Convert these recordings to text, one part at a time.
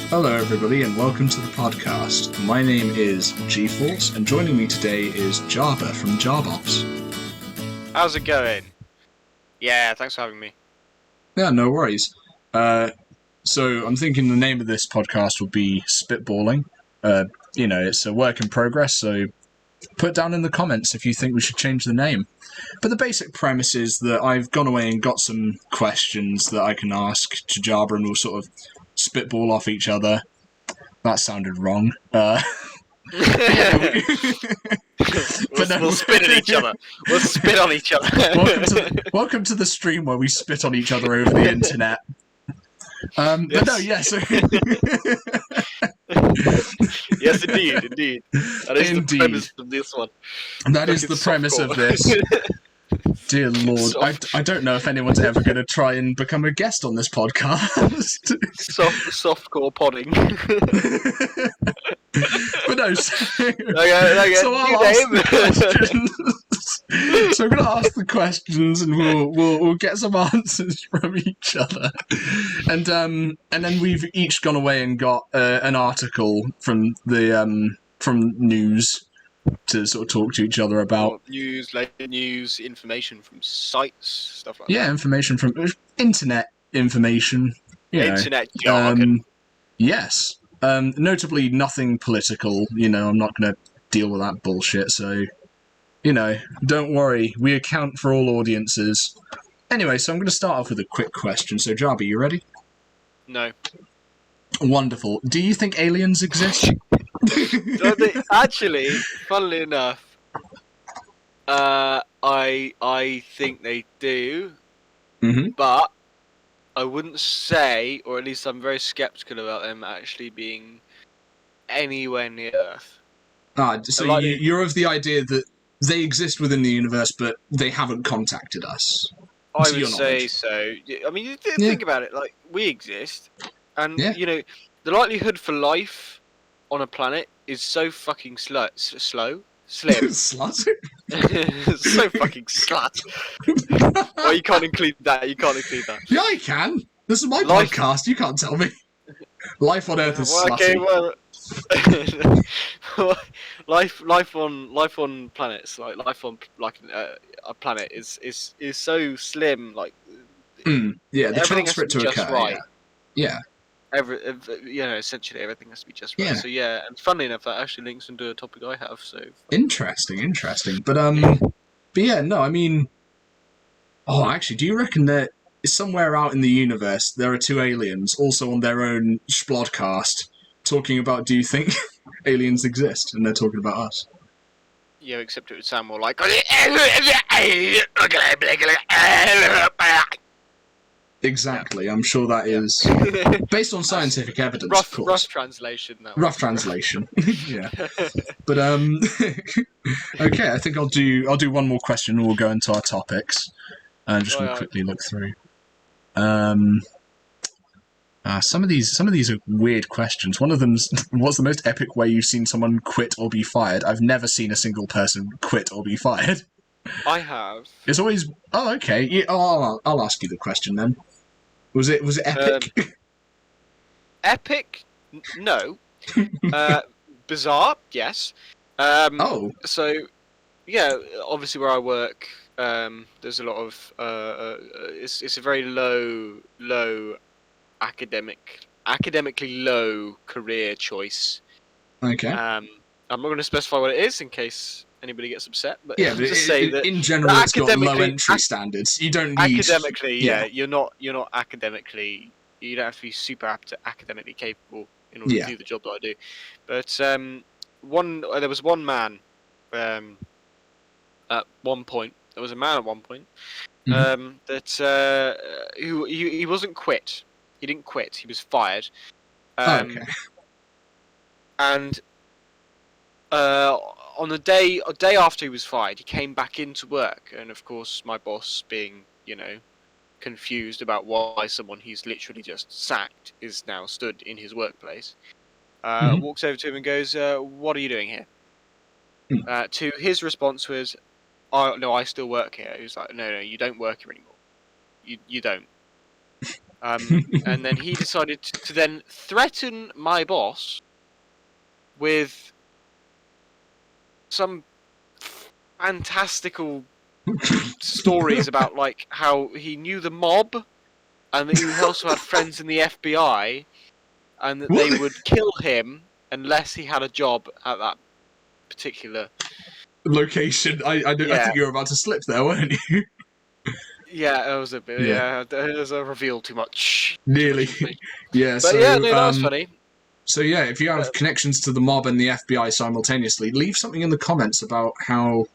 Hello, everybody, and welcome to the podcast. My name is G-Force, and joining me today is Jarber from Jarbops. How's it going? Yeah, thanks for having me. Yeah, no worries. So I'm thinking the name of this podcast will be SpitBalling. It's a work in progress, so put down in the comments if you think we should change the name. But the basic premise is that I've gone away and got some questions that I can ask to Jarber, and we'll sort of spitball off each other. That sounded wrong. We'll spit at each other. We'll spit on each other. Welcome to the stream where we spit on each other over the internet. But no, yes. Yes, indeed. That is the premise of this one. That is the premise of this. Dear Lord, I don't know if anyone's ever going to try and become a guest on this podcast. Softcore podding. But no, so I'll ask the questions. So I'm going to ask the questions, and we'll get some answers from each other, and then we've each gone away and got an article from the from news to sort of talk to each other about news, information from sites, stuff like that. Yeah, information from internet information. Internet jargon. Yes. Notably nothing political. I'm not going to deal with that bullshit. So, don't worry. We account for all audiences. Anyway, so I'm going to start off with a quick question. So, Jarber, you ready? No. Wonderful. Do you think aliens exist? Actually, funnily enough, I think they do, but I wouldn't say, or at least I'm very skeptical about them actually being anywhere near Earth. So you're of the idea that they exist within the universe, but they haven't contacted us. I would say so. I mean, think about it. Like, we exist, and the likelihood for life on a planet is so fucking slim. Slut? So fucking slut. Well, you can't include that. Yeah, I can. This is my podcast. You can't tell me. Life on Earth is slutty. Okay, well, life on planets, like life on a planet is so slim. Like, the chance for it to occur. Right. Yeah. Essentially everything has to be just right. Yeah. So and funnily enough, that actually links into a topic I have. So interesting. But yeah, no, I mean, actually, do you reckon that somewhere out in the universe there are two aliens, also on their own splodcast, talking about, do you think aliens exist? And they're talking about us. Yeah, except it would sound more like. Exactly, yeah. I'm sure that is based on scientific evidence. Rough translation. Rough translation. Yeah. But okay, I think I'll do one more question, and we'll go into our topics. And just quickly look through. Some of these are weird questions. One of them's, what's the most epic way you've seen someone quit or be fired? I've never seen a single person quit or be fired. I have. It's always okay. Yeah, I'll ask you the question then. Was it epic? Epic? No. Bizarre? Yes. So, yeah, obviously where I work, there's a lot of it's a very low academically low career choice. Okay. I'm not going to specify what it is in case anybody gets upset, but yeah, just say that in general it's got low entry standards. You don't need academically. You're not academically. You don't have to be super academically capable in order to do the job that I do. But there was one man at one point. There was a man at one point that he wasn't quit. He didn't quit. He was fired. Okay. And on the day after he was fired, he came back into work, and of course, my boss, being confused about why someone he's literally just sacked is now stood in his workplace, walks over to him and goes, "What are you doing here?" To his response was, "No, I still work here." He was like, "No, you don't work here anymore. You don't." And then he decided to then threaten my boss with some fantastical stories about like how he knew the mob, and that he also had friends in the FBI, and that they would kill him unless he had a job at that particular location. I think you were about to slip there, weren't you? Yeah, it was a bit. Yeah, it was a reveal too much. Nearly. Yeah. But So yeah, no, that was funny. So yeah, if you have connections to the mob and the FBI simultaneously, leave something in the comments about how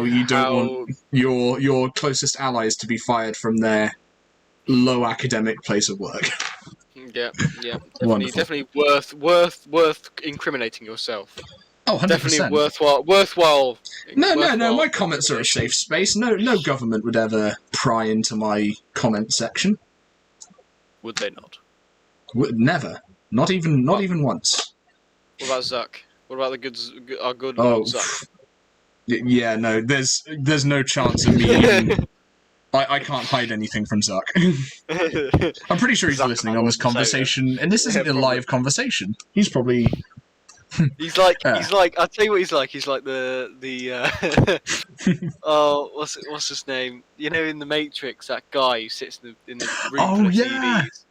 you don't want your closest allies to be fired from their low academic place of work. Yeah, definitely worth incriminating yourself. Oh, 100%. Definitely worthwhile. No. My comments are a safe space. No government would ever pry into my comment section. Would they not? Never. Not even once. What about Zuck? What about our good Lord Zuck? Yeah, no. There's no chance of me even. I can't hide anything from Zuck. I'm pretty sure he's listening on this conversation, and this isn't a live conversation. He's probably. He's like I'll tell you what he's like. He's like the oh, what's his name? You know, in the Matrix, that guy who sits in the room full of TVs.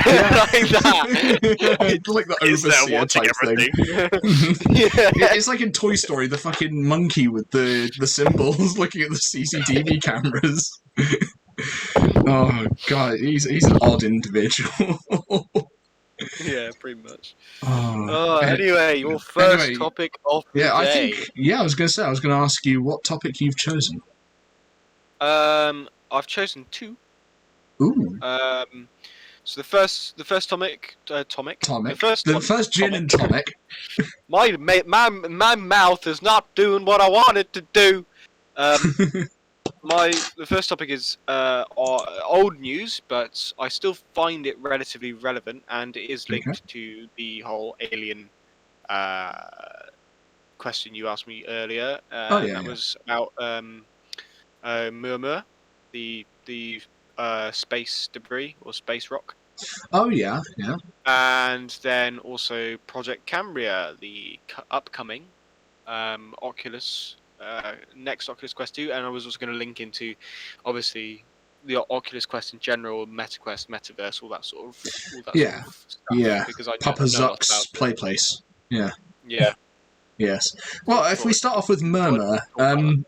Like that. Like the overseer type thing. It's like in Toy Story, the fucking monkey with the symbols looking at the CCTV cameras. Oh god, he's an odd individual. Yeah, pretty much. Anyway, your first topic of the day. I was going to ask you what topic you've chosen. I've chosen two. Ooh. So the first topic. The first gin and tonic. My mouth is not doing what I want it to do. The first topic is old news, but I still find it relatively relevant, and it is linked to the whole alien question you asked me earlier. That was about murmur, the space debris or space rock. Oh yeah. And then also Project Cambria, the upcoming Oculus. Next Oculus Quest 2, and I was also going to link into, obviously, the Oculus Quest in general, MetaQuest, Metaverse, all that sort of stuff. Yeah. Because I Papa Zuck's play place. Yeah. Yeah. Yes. Well, if we start off with Murmur,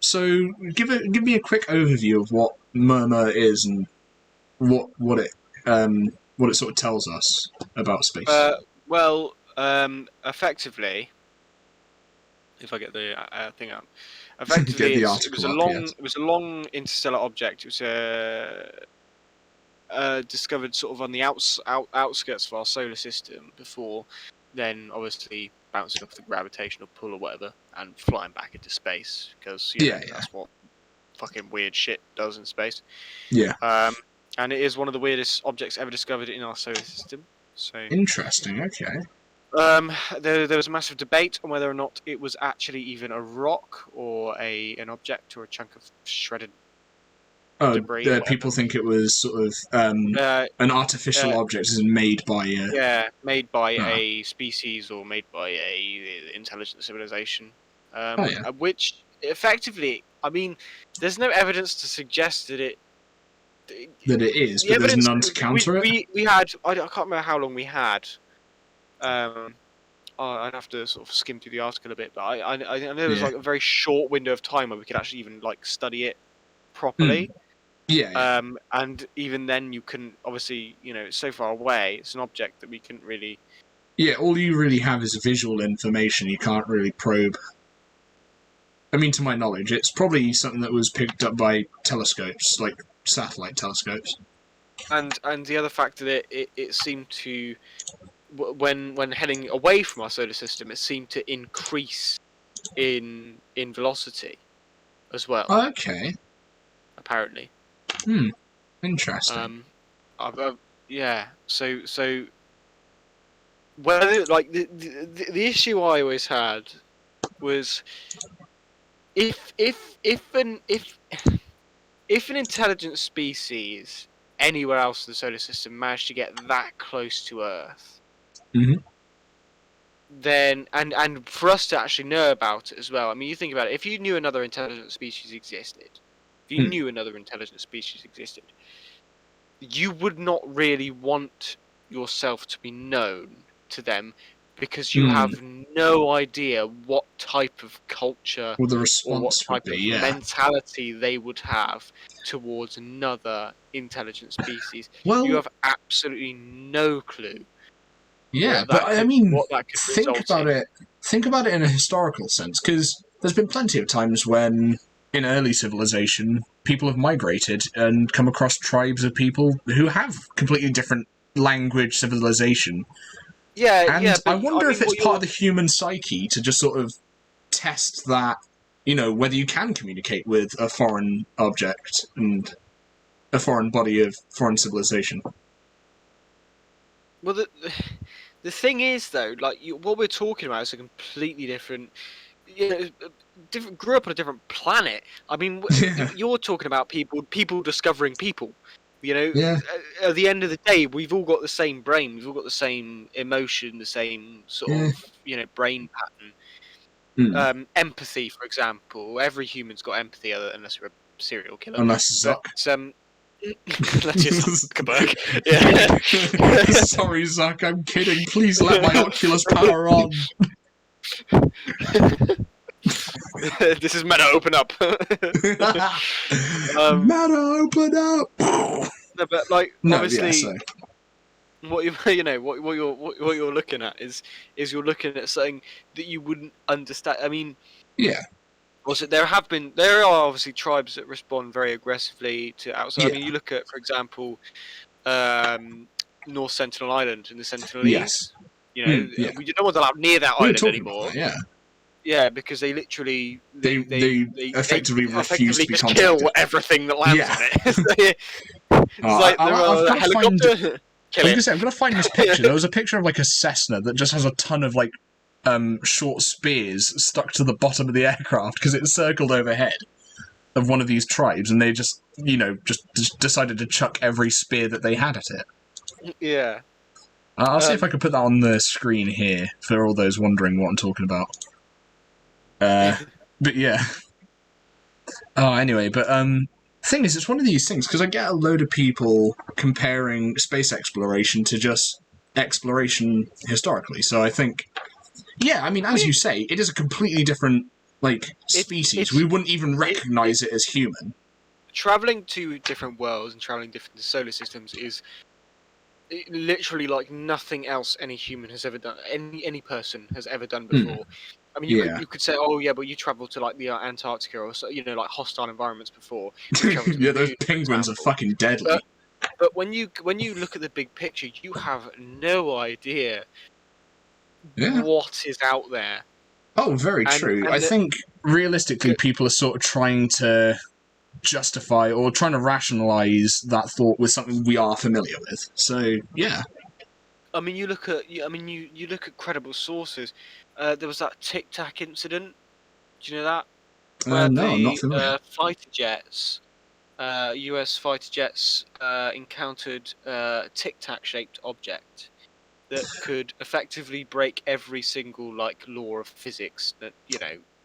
so give me a quick overview of what Murmur is and what it sort of tells us about space. Effectively, if I get the thing out. Effectively, it was a long interstellar object. It was discovered sort of on the outskirts of our solar system before then obviously bouncing off the gravitational pull or whatever and flying back into space, because that's what fucking weird shit does in space. Yeah. And it is one of the weirdest objects ever discovered in our solar system. So interesting. Okay. There was a massive debate on whether or not it was actually even a rock or an object or a chunk of shredded debris. People think it was sort of an artificial object, made by a species or made by a intelligent civilization. Which effectively, I mean, there's no evidence to suggest that it is, but there's none to counter it. We had, I can't remember how long we had. I'd have to sort of skim through the article a bit, but I know there was like a very short window of time where we could actually even like study it properly. And even then, you couldn't. Obviously, it's so far away. It's an object that we couldn't really. Yeah, all you really have is visual information. You can't really probe. I mean, to my knowledge, it's probably something that was picked up by telescopes, like satellite telescopes. And the other fact that it seemed to, when heading away from our solar system, it seemed to increase in velocity as well. Okay. Apparently. Interesting. So whether like the issue I always had was if an intelligent species anywhere else in the solar system managed to get that close to Earth, Mhm. then and for us to actually know about it as well. I mean, you think about it. If you knew another intelligent species existed, you would not really want yourself to be known to them because you Mm. have no idea what type of culture Well, the or what response would type be, of yeah. mentality they would have towards another intelligent species. You Well, have absolutely no clue yeah, but I mean, what that could result in. think about it in a historical sense, because there's been plenty of times when, in early civilization, people have migrated and come across tribes of people who have completely different language, civilization. Yeah, And but I wonder I if mean, it's part of the human psyche to just sort of test that, whether you can communicate with a foreign object and a foreign body of foreign civilization. well, the thing is though, like what we're talking about is a completely different. Grew up on a different planet. I mean, Yeah. you're talking about people discovering people. Yeah. At the end of the day, we've all got the same brain. We've all got the same emotion, the same sort Yeah. of brain pattern. Mm. Empathy, for example. Every human's got empathy, unless you're a serial killer. Unless But Zuck. that's just Zuckerberg. Yeah. Sorry, Zuck, I'm kidding. Please let my Oculus power on. This is meta. Open up. Meta, open up. No, but like No, obviously, yeah, so. what you're looking at is you're looking at something that you wouldn't understand. I mean, Yeah. also there are obviously tribes that respond very aggressively to outside. Yeah. I mean, you look at, for example, North Sentinel Island and the Sentinelese. Yes. Yeah. No one's allowed near that We were island talking anymore. about that, yeah. Yeah, because they literally They effectively refuse to be just contacted. kill everything that lands Yeah. on it. It's like I've got to helicopter. find. I was gonna say, I'm gonna find this picture. There was a picture of like a Cessna that just has a ton of like short spears stuck to the bottom of the aircraft because it's circled overhead of one of these tribes, and they just just decided to chuck every spear that they had at it. Yeah. I'll see if I can put that on the screen here for all those wondering what I'm talking about. But yeah. Oh, anyway, but thing is, it's one of these things because I get a load of people comparing space exploration to just exploration historically. So I think, yeah, I mean, as you say, it is a completely different species. We wouldn't even recognize it as human. Traveling to different worlds and traveling different solar systems is literally like nothing else any human has ever done. Any person has ever done before. I mean, you could say, oh yeah, but you travelled to like the Antarctica or so, like hostile environments before. Yeah, those penguins are fucking deadly. But when you look at the big picture, you have no idea what is out there. Oh, very true. I think realistically, people are sort of trying to justify or trying to rationalize that thought with something we are familiar with. So yeah. I mean, you look at you look at credible sources. There was that Tic Tac incident. Do you know that? Where No, I'm not familiar. fighter jets, U.S. fighter jets, encountered a Tic Tac shaped object that could effectively break every single law of physics that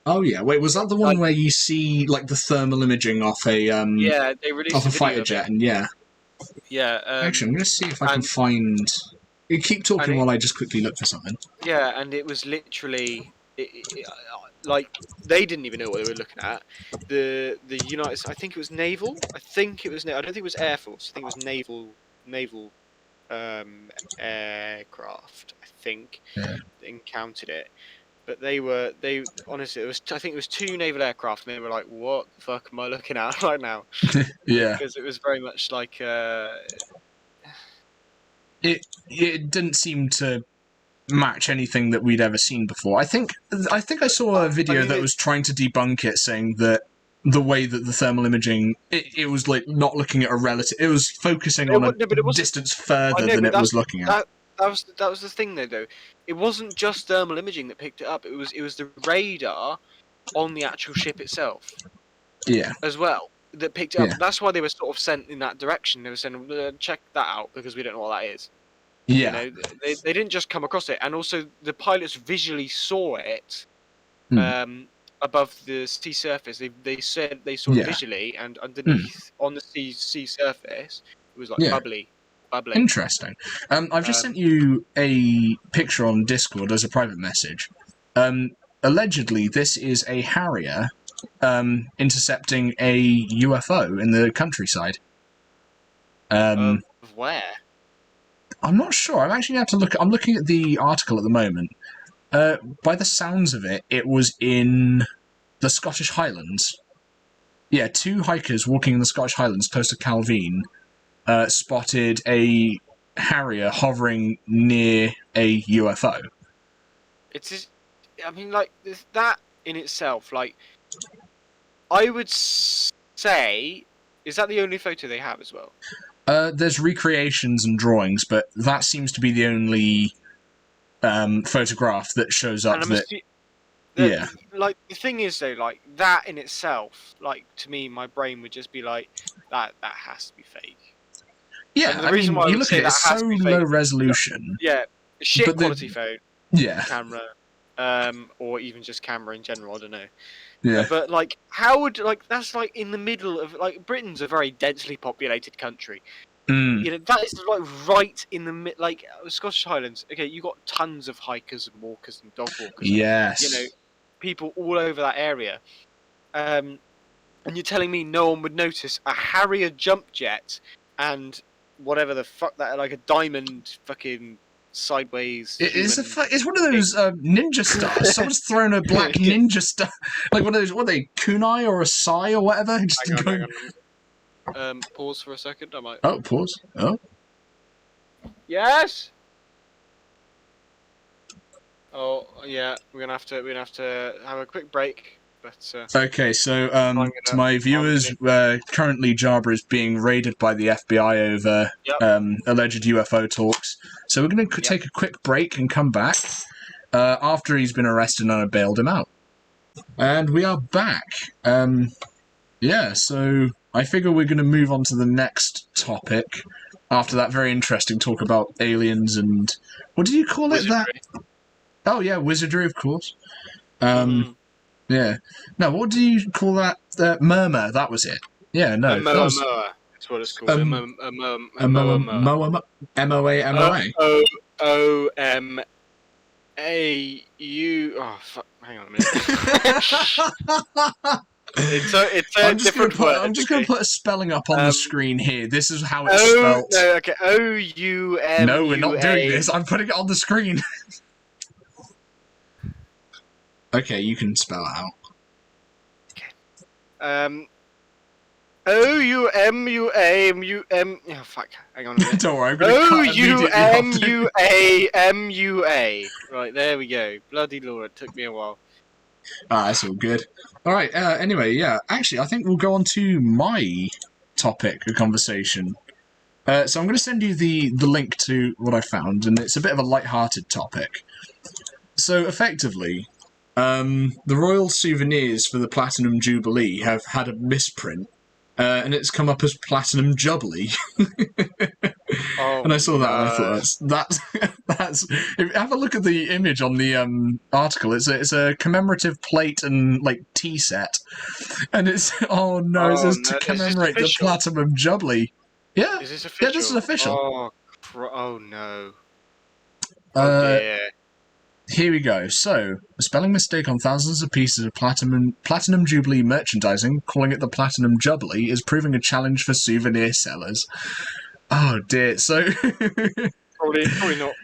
Oh yeah, wait, was that the one where you see the thermal imaging off a yeah, they released off a video fighter jet and yeah. Actually, I'm gonna see if I can find. You keep talking while I just quickly look for something. Yeah, and it was literally they didn't even know what they were looking at. The United, I think it was naval. I don't think it was Air Force. I think it was naval aircraft. I think encountered it. But they honestly, I think it was 2 naval aircraft, and they were like, "What the fuck am I looking at right now?" Yeah, because it was very much like it didn't seem to match anything that we'd ever seen before. I think I saw a video that was trying to debunk it, saying that the way that the thermal imaging, it was not looking at a relative, it was focusing on a distance further than it was looking at. That was the thing though. It wasn't just thermal imaging that picked it up. It was the radar on the actual ship itself. Yeah. As well. that picked it Yeah. up. That's why they were sort of sent in that direction. They were saying, check that out because we don't know what that is. Yeah. You know, they didn't just come across it, and also the pilots visually saw it above the sea surface. They said they saw it visually, and underneath on the sea surface, it was like bubbling. Interesting. I've just sent you a picture on Discord as a private message. Allegedly, this is a Harrier intercepting a UFO in the countryside. Where? I'm not sure. I'm actually going to have to look. I'm looking at the article at the moment. By the sounds of it, it was in the Scottish Highlands. Yeah, 2 hikers walking in the Scottish Highlands close to Calvine spotted a Harrier hovering near a UFO. It's just, I mean, like, that in itself, like, I would say, is that the only photo they have as well? There's recreations and drawings, but that seems to be the only photograph that shows up like, the thing is, though, like, that in itself, like, to me, my brain would just be like, that has to be fake. Yeah, I mean, you look at it, it's so low resolution. Yeah, shit quality phone. Yeah. Camera, or even just camera in general, I don't know. Yeah. But, like, how would, like, that's, like, in the middle of, like, Britain's a very densely populated country. You know, that is, like, right in the mid, like, Scottish Highlands, okay, you got tons of hikers and walkers and dog walkers. Yes. You know, people all over that area. And you're telling me no one would notice a Harrier jump jet and whatever the fuck that, like a diamond fucking sideways. It's one of those ninja stars. Someone's thrown a black ninja star, like one of those. What are they, kunai or a sai or whatever? Just hang on. Pause for a second. I might. Oh, pause. Oh. Yes. Oh yeah, we're gonna have to have a quick break. But, okay, so to my viewers, currently Jarber is being raided by the FBI over alleged UFO talks. So we're going to take a quick break and come back after he's been arrested and I bailed him out. And we are back. Yeah, so I figure we're going to move on to the next topic after that very interesting talk about aliens and... What did you call wizardry. it? Oh, yeah, wizardry, of course. Yeah. No, what do you call that? Murmur, that was it. Yeah, no. Moa. That's what it's called. M-O-A-M-O-A. O-M-A-U... Oh, fuck. Hang on a minute. It's a different word. I'm just going to put a spelling up on the screen here. This is how it's spelled. No, okay. O-U-M-U-A... No, we're not doing this. I'm putting it on the screen. Okay, you can spell it out. Okay. O-U-M-U-A-M-U-M... Oh, fuck. Hang on a minute. Don't worry, I'm going to cut immediately after. O-U-M-U-A-M-U-A. Right, there we go. Bloody Lord, it took me a while. Ah, that's all good. Alright, anyway, yeah. Actually, I think we'll go on to my topic of conversation. So I'm going to send you the link to what I found, and it's a bit of a light-hearted topic. So, effectively... the Royal Souvenirs for the Platinum Jubilee have had a misprint, and it's come up as Platinum Jubbly. And I saw that and I thought, that's have a look at the image on the article. It's a commemorative plate and, like, tea set. And it's, oh no, it says to commemorate the Platinum Jubbly. Yeah, is this official? Yeah, this is official. Oh no. Oh dear. Here we go. So, a spelling mistake on thousands of pieces of Platinum Jubilee merchandising, calling it the Platinum Jubbly, is proving a challenge for souvenir sellers. Oh dear. So, probably not.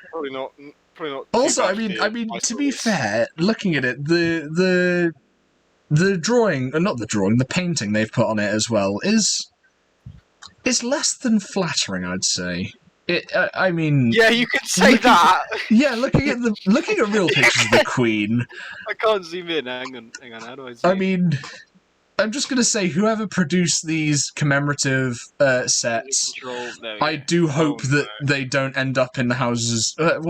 Also, I mean, to be fair, looking at it, the drawing, not the drawing, the painting they've put on it as well is less than flattering, I'd say. I mean, yeah, you could say that. Yeah, looking at real pictures of the Queen. I can't zoom in. Hang on. How do I zoom? I mean, I'm just gonna say, whoever produced these commemorative sets, I do hope that they don't end up in the houses. Was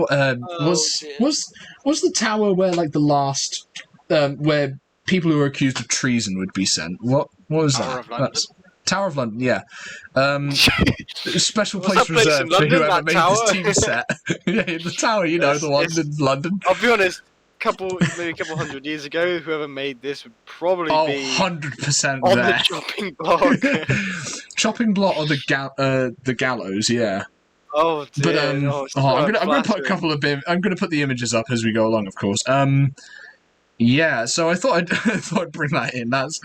the tower where, like, the last where people who were accused of treason would be sent? What was that? Tower of London, yeah. Special What's place that place in reserved for London, whoever that made tower? this team set. Yeah, the tower, you know, the one in London. I'll be honest. Maybe a couple hundred years ago, whoever made this would probably Oh, be 100% on there. the chopping block. Chopping block or the gallows, yeah. Oh dear! But I'm gonna put a couple of I'm gonna put the images up as we go along, of course. Yeah. So I thought I'd thought I'd bring that in. That's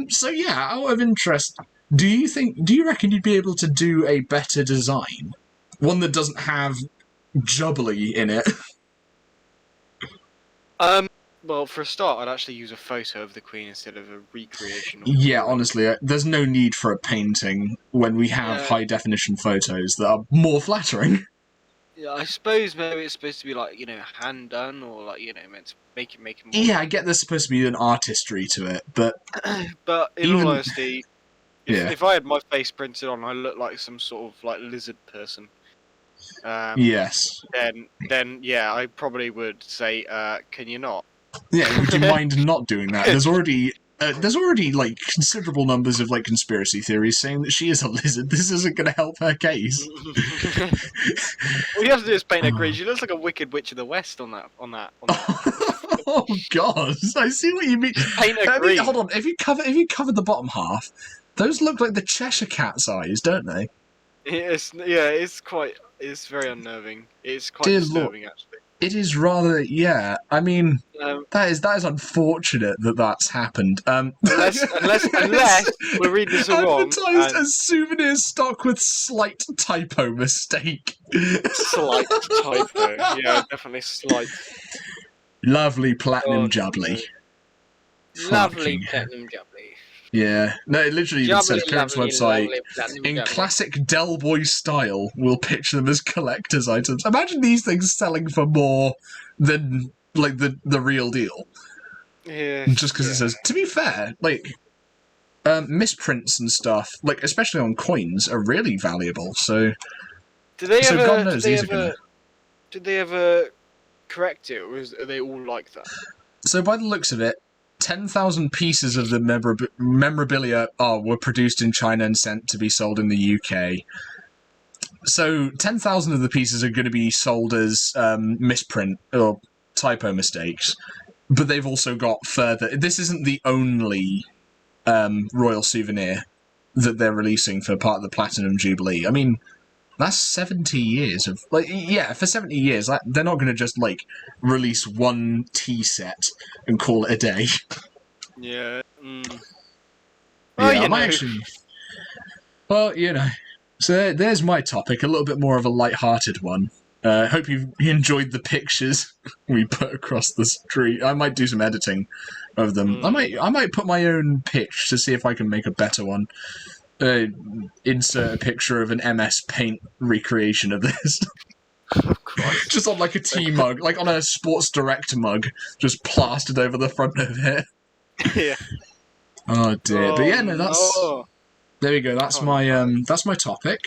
So yeah, out of interest, do you reckon you'd be able to do a better design, one that doesn't have Jubbly in it? Well, for a start, I'd actually use a photo of the Queen instead of a recreation. Yeah, honestly, there's no need for a painting when we have high definition photos that are more flattering. Yeah, I suppose maybe it's supposed to be like, hand done, or like, meant to make it more. Yeah, I get there's supposed to be an artistry to it, but but in all honesty, if I had my face printed on, I look like some sort of like lizard person. Yes. Then yeah, I probably would say, can you not? Yeah, would you mind not doing that? There's already like considerable numbers of like conspiracy theories saying that she is a lizard. This isn't going to help her case. All you have to do is paint her green. She looks like a Wicked Witch of the West on that. Oh God, I see what you mean. Paint her green. Hold on, if you cover the bottom half, those look like the Cheshire Cat's eyes, don't they? It's very unnerving. It's quite Dear disturbing, Lord. actually. It is rather, yeah. I mean, that is unfortunate that that's happened. Unless we're reading this wrong. Advertised as souvenirs stock with slight typo mistake. Slight typo, yeah, definitely slight. Lovely platinum Jubbly. Lovely platinum Jubbly. Yeah, no, it literally even says Coke's website, in Jubbly. classic Del Boy style, we'll pitch them as collector's items. Imagine these things selling for more than, like, the real deal. Yeah. Just because it says, to be fair, like, misprints and stuff, like, especially on coins, are really valuable, so... Did they Did they ever correct it, or are they all like that? So by the looks of it, 10,000 pieces of the memorabilia were produced in China and sent to be sold in the UK. So 10,000 of the pieces are going to be sold as misprint or typo mistakes, but they've also got further... This isn't the only royal souvenir that they're releasing for part of the Platinum Jubilee. I mean, that's 70 years of... Like, yeah, for 70 years, they're not going to just, like, release one tea set and call it a day. Yeah. Well, well, you know. So there's my topic, a little bit more of a light-hearted one. Hope you enjoyed the pictures we put across the street. I might do some editing of them. I might put my own pitch to see if I can make a better one. Insert a picture of an MS Paint recreation of this. Oh, Christ. Just on like a tea mug, like on a Sports Direct mug, just plastered over the front of it. Yeah. Oh dear. But yeah, no, that's... There we go, that's my topic.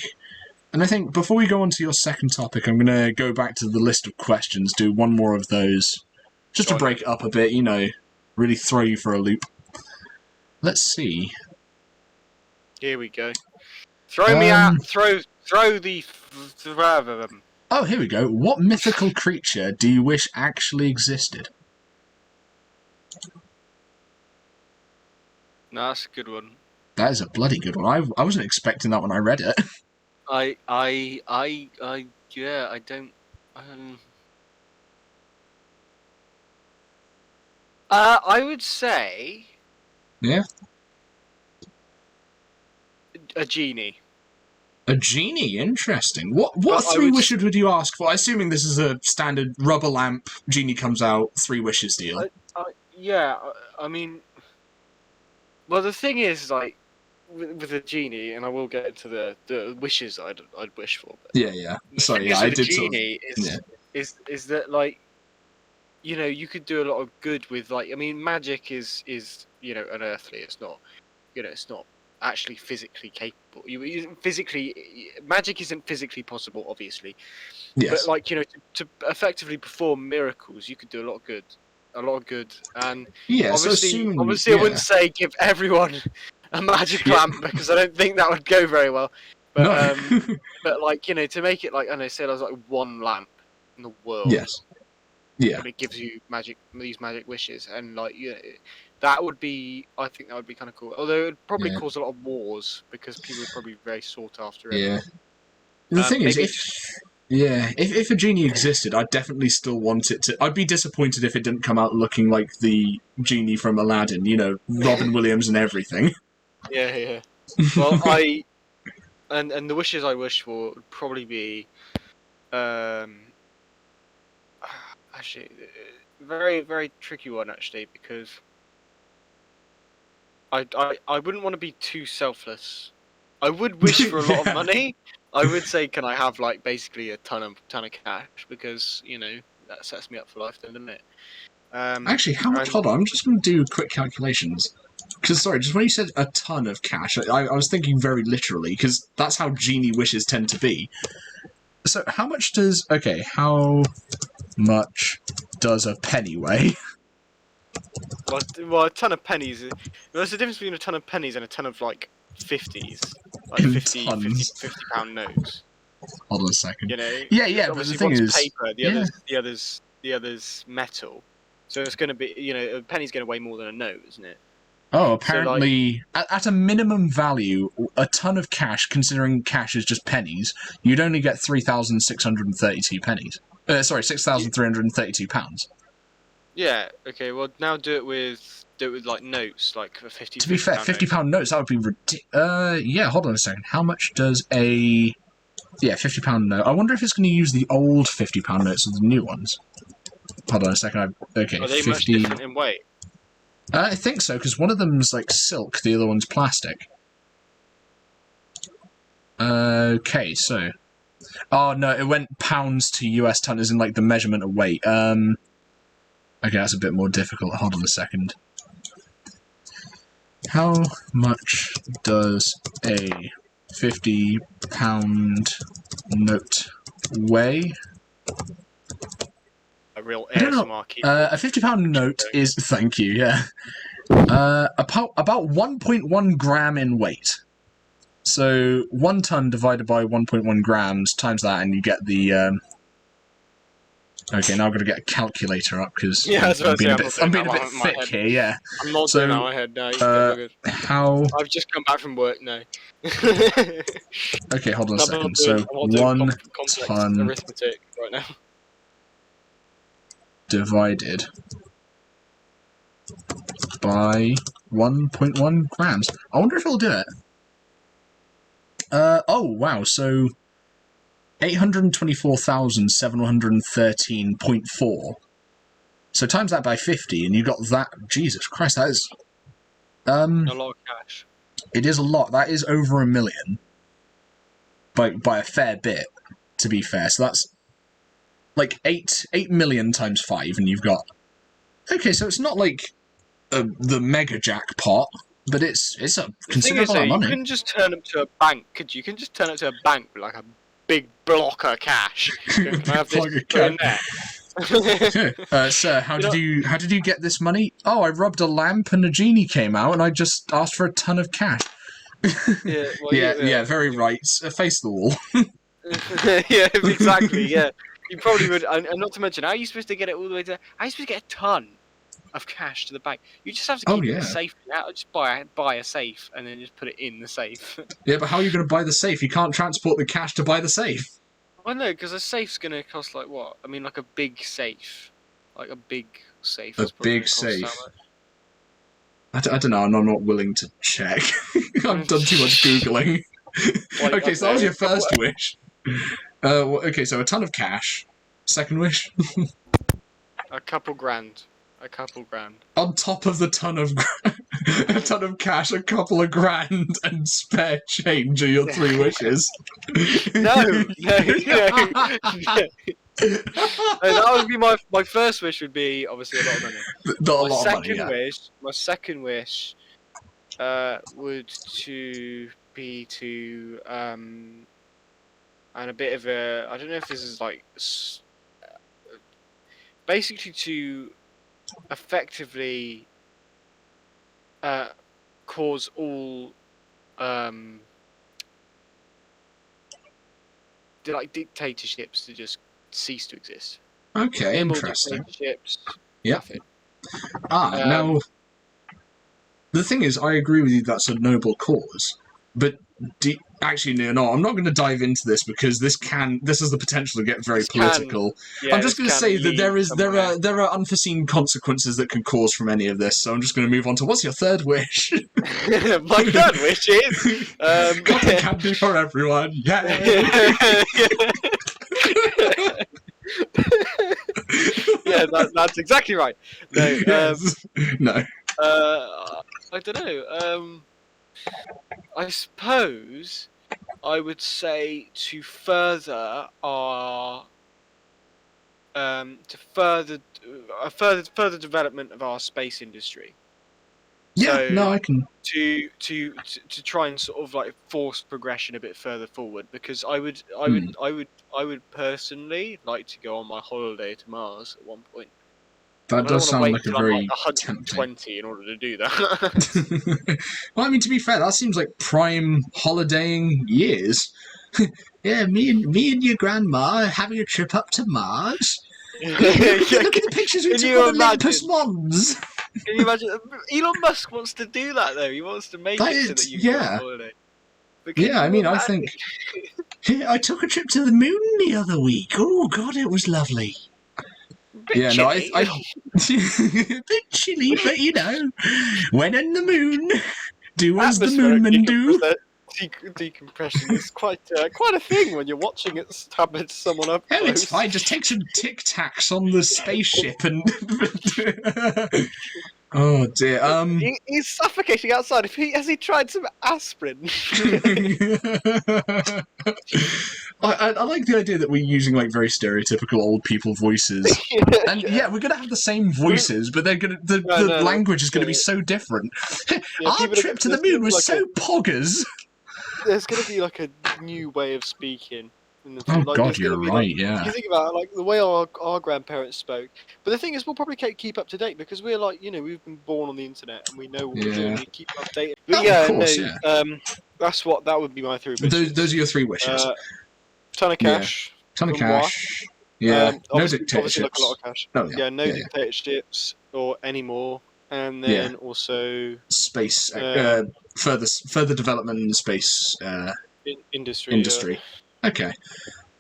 And I think before we go on to your second topic, I'm going to go back to the list of questions, do one more of those, just to break it up a bit, you know, really throw you for a loop. Let's see. Here we go. Throw me out. Throw the. Oh, here we go. What mythical creature do you wish actually existed? No, that's a good one. That is a bloody good one. I wasn't expecting that when I read it. Yeah, I don't. I would say. Yeah. A genie. A genie, interesting. What three wishes would you ask for? Assuming this is a standard rubber lamp, genie comes out, 3 wishes deal. Yeah, I mean, well, the thing is, like, with a genie, and I will get into the wishes I'd wish for. But yeah. Sorry, yeah, I did. Genie is that, like, you know, you could do a lot of good with, like, I mean, magic is unearthly. It's not, it's not actually physically capable. Magic isn't physically possible, obviously. Yes. But, like, to effectively perform miracles, you could do a lot of good. And yeah, obviously I wouldn't say give everyone a magic Yeah. lamp because I don't think that would go very well. But No. but like, you know, to make it like, I don't know, say there's like one lamp in the world, Yes. Yeah. but it gives you these magic wishes, and like, you know, that would be, I think that would be kind of cool. Although it would probably Yeah. cause a lot of wars because people would probably be very sought after it. Yeah. The thing is, Maybe if a genie existed, I'd definitely still want it to. I'd be disappointed if it didn't come out looking like the genie from Aladdin. You know, Robin Williams and everything. yeah. Well, and the wishes I wish for would probably be, actually, very very tricky one actually, because I wouldn't want to be too selfless. I would wish for a lot of Yeah. money. I would say, can I have like basically a ton of cash, because you know that sets me up for life, doesn't it? Actually, how much? And Hold on, I'm just going to do quick calculations. Because, sorry, just when you said a ton of cash, I was thinking very literally, because that's how genie wishes tend to be. So, how much does... Okay, how much does a penny weigh? well, a ton of pennies. There's a difference between a ton of pennies and a ton of like 50s, like In 50 tons. pound notes. Hold on a second. You know, Yeah, but the obviously thing one's is... paper, yeah. the other's metal. So it's going to be, you know, a penny's going to weigh more than a note, isn't it? Oh, So, like, apparently, at a minimum value, a ton of cash, considering cash is just pennies, you'd only get 3,632 pennies. Sorry, 6,332 pounds. yeah, okay. Well, now do it with like notes, like for 50. To be fair, pound £50 notes. notes, that would be ridiculous. Yeah, hold on a second. How much does a... Yeah, £50 note. I wonder if it's going to use the old £50 notes or the new ones. Hold on a second. Okay, Are they 50... much different in weight? I think so, because one of them's like silk, the other one's plastic. Okay, so... Oh, no, it went pounds to US ton, as in, like, the measurement of weight. Okay, that's a bit more difficult. Hold on a second. How much does a £50 note weigh? A real I don't know. ASMR keyboard. A £50 note is... Thank you, yeah. About 1.1 gram in weight. So 1 ton divided by 1.1 grams times that, and you get the... Okay, now I've got to get a calculator up, because Yeah, I'm being a bit in my thick head. here, yeah. I'm not So, doing that in my head now. How... I've just come back from work now. Okay, hold on a I'm second. not So, doing 1 complex ton arithmetic right now. divided by 1.1 grams. I wonder if it'll do it. Oh, wow, so 824,713.4. So times that by 50, and you got that. Jesus Christ, that is... A lot of cash. It is a lot. That is over 1 million. By a fair bit, to be fair. So that's like 8 million times 5, and you've got... Okay, so it's not like the mega jackpot, but it's a considerable amount of money. You couldn't just turn up to a bank, could you? You can just turn up to a bank with like a big block of cash. Can I have this put in there? Sir, how did you get this money? Oh, I rubbed a lamp and a genie came out, and I just asked for a ton of cash. Yeah, well, yeah, very right. Face the wall. Yeah, exactly. Yeah, you probably would. And not to mention, how are you supposed to get it all the way to? How are you supposed to get a ton of cash to the bank? You just have to keep it in a safe. Just buy a safe and then just put it in the safe. Yeah, but how are you going to buy the safe? You can't transport the cash to buy the safe. Well, no, because a safe's going to cost like what? I mean, like a big safe. Like a big safe. A big safe. I don't know, and I'm not willing to check. I've done too much Googling. Okay, so that was your first wish. Okay, so a ton of cash. Second wish? A couple grand. On top of the ton of a ton of cash, a couple of grand, and spare change are your 3 wishes. No. That would be my first wish. Would be obviously a lot of money. Not a lot of money. My second wish, would be to and a bit of a, I don't know if this is like basically to effectively cause all dictatorships to just cease to exist. Okay, End all interesting. dictatorships. Yep. Nothing. Now, the thing is, I agree with you that's a noble cause, but actually, no, I'm not going to dive into this because this has the potential to get very political. I'm just going to say that there are unforeseen consequences that can cause from any of this, so I'm just going to move on to what's your third wish? My third wish is cotton candy for everyone. Yeah. Yeah, that's exactly right. No, yes. No. I don't know. I suppose I would say to further our further development of our space industry. Yeah, so no, I can. To try and sort of like force progression a bit further forward, because I would personally like to go on my holiday to Mars at one point. That does sound like a very 120 in order to do that. Well, I mean, to be fair, that seems like prime holidaying years. Yeah, me and your grandma are having a trip up to Mars. Look at the pictures we took of the Olympus Mons. Can you imagine? Elon Musk wants to do that though. He wants to make it so that you go on holiday. Yeah, I mean, I think I took a trip to the moon the other week. Oh God, it was lovely. Yeah, chilly. No, I a bit chilly, but you know, when in the moon, do as the moonmen do. Decompression is quite a thing when you're watching it happen to someone up close. Oh, it's fine. Just take some Tic Tacs on the spaceship and. Oh dear. He's suffocating outside. Has he tried some aspirin? I like the idea that we're using like very stereotypical old people voices, and yeah, we're gonna have the same voices, but they're gonna the language is gonna be so different. Our trip to the moon was so poggers. There's gonna be like a new way of speaking. Oh God, you're right. Yeah. You think about it, like the way our grandparents spoke. But the thing is, we'll probably keep up to date because we're like, you know, we've been born on the internet and we know what we're doing. We keep updated. But that would be my three wishes. Those are your three wishes. Ton of cash. Ton of cash. Yeah. No dictatorships. Obviously, like a lot of cash. Oh, yeah. No dictatorships or any more. And then also space. Further development in the space industry. Okay.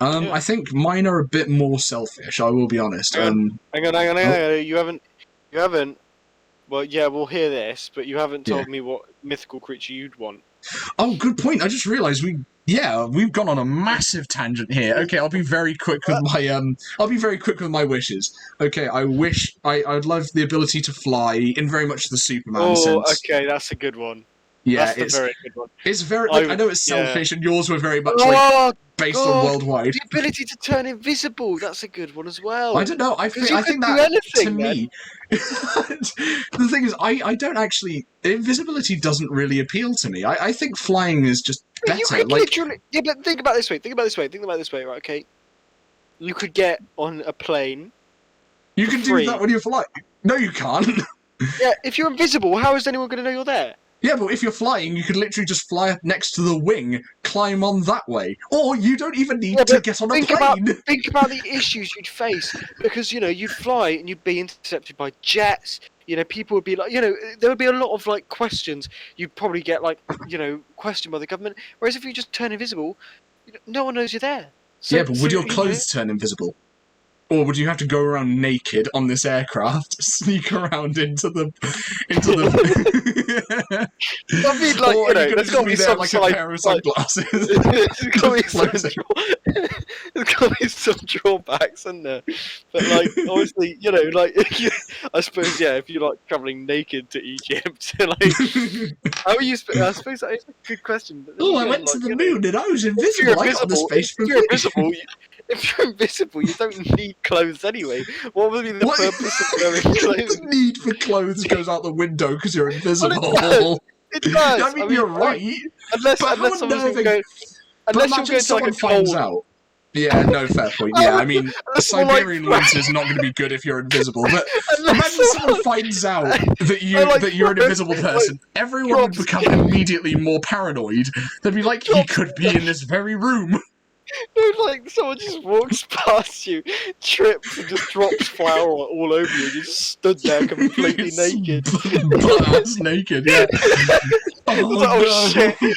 I think mine are a bit more selfish. I will be honest. Hang on. You haven't. Well, yeah, we'll hear this, but you haven't told me what mythical creature you'd want. Oh, good point. I just realised we've gone on a massive tangent here. Okay, I'll be very quick with my wishes. Okay, I'd love the ability to fly in very much the Superman sense. Oh, okay, that's a good one. Yeah, that's a very good one. It's very. I know it's selfish, and yours were very much based on worldwide. The ability to turn invisible. That's a good one as well. I don't know. I think that to me. The thing is, I don't actually. Invisibility doesn't really appeal to me. I think flying is just better. You could literally. Yeah, but think about it this way. Right? Okay. You could get on a plane. You can do that when you're flying. No, you can't. Yeah, if you're invisible, how is anyone going to know you're there? Yeah, but if you're flying, you could literally just fly up next to the wing, climb on that way. Or you don't even need to get on a plane. Think about the issues you'd face. Because, you know, you'd fly and you'd be intercepted by jets. You know, people would be like, you know, there would be a lot of, like, questions. You'd probably get, like, you know, questioned by the government. Whereas if you just turn invisible, no one knows you're there. So, yeah, but would your clothes turn invisible? Or would you have to go around naked on this aircraft, sneak around into the? I mean, like, or you know, you there's got to be some like a pair of sunglasses. There's got to be some drawbacks, isn't there? But like, obviously, you know, like, I suppose, yeah, if you're like traveling naked to Egypt, like, how are you? I suppose that is a good question. I went to the moon and I was invisible. I got the space for If you're invisible, you don't need clothes anyway. What would be the purpose of wearing clothes? The need for clothes goes out the window because you're invisible. It does. I mean, you're right. Unless someone's going to like someone finds out. Yeah, no, fair point. Yeah, I mean, That's more like Siberian winter is not going to be good if you're invisible. But unless imagine someone finds out that you're an invisible person. Everyone would become immediately more paranoid. They'd be like, he could be in this very room. No, like someone just walks past you, trips, and just drops flour all over you. You just stood there completely naked. Butt-ass naked, yeah. Oh, It's like, no.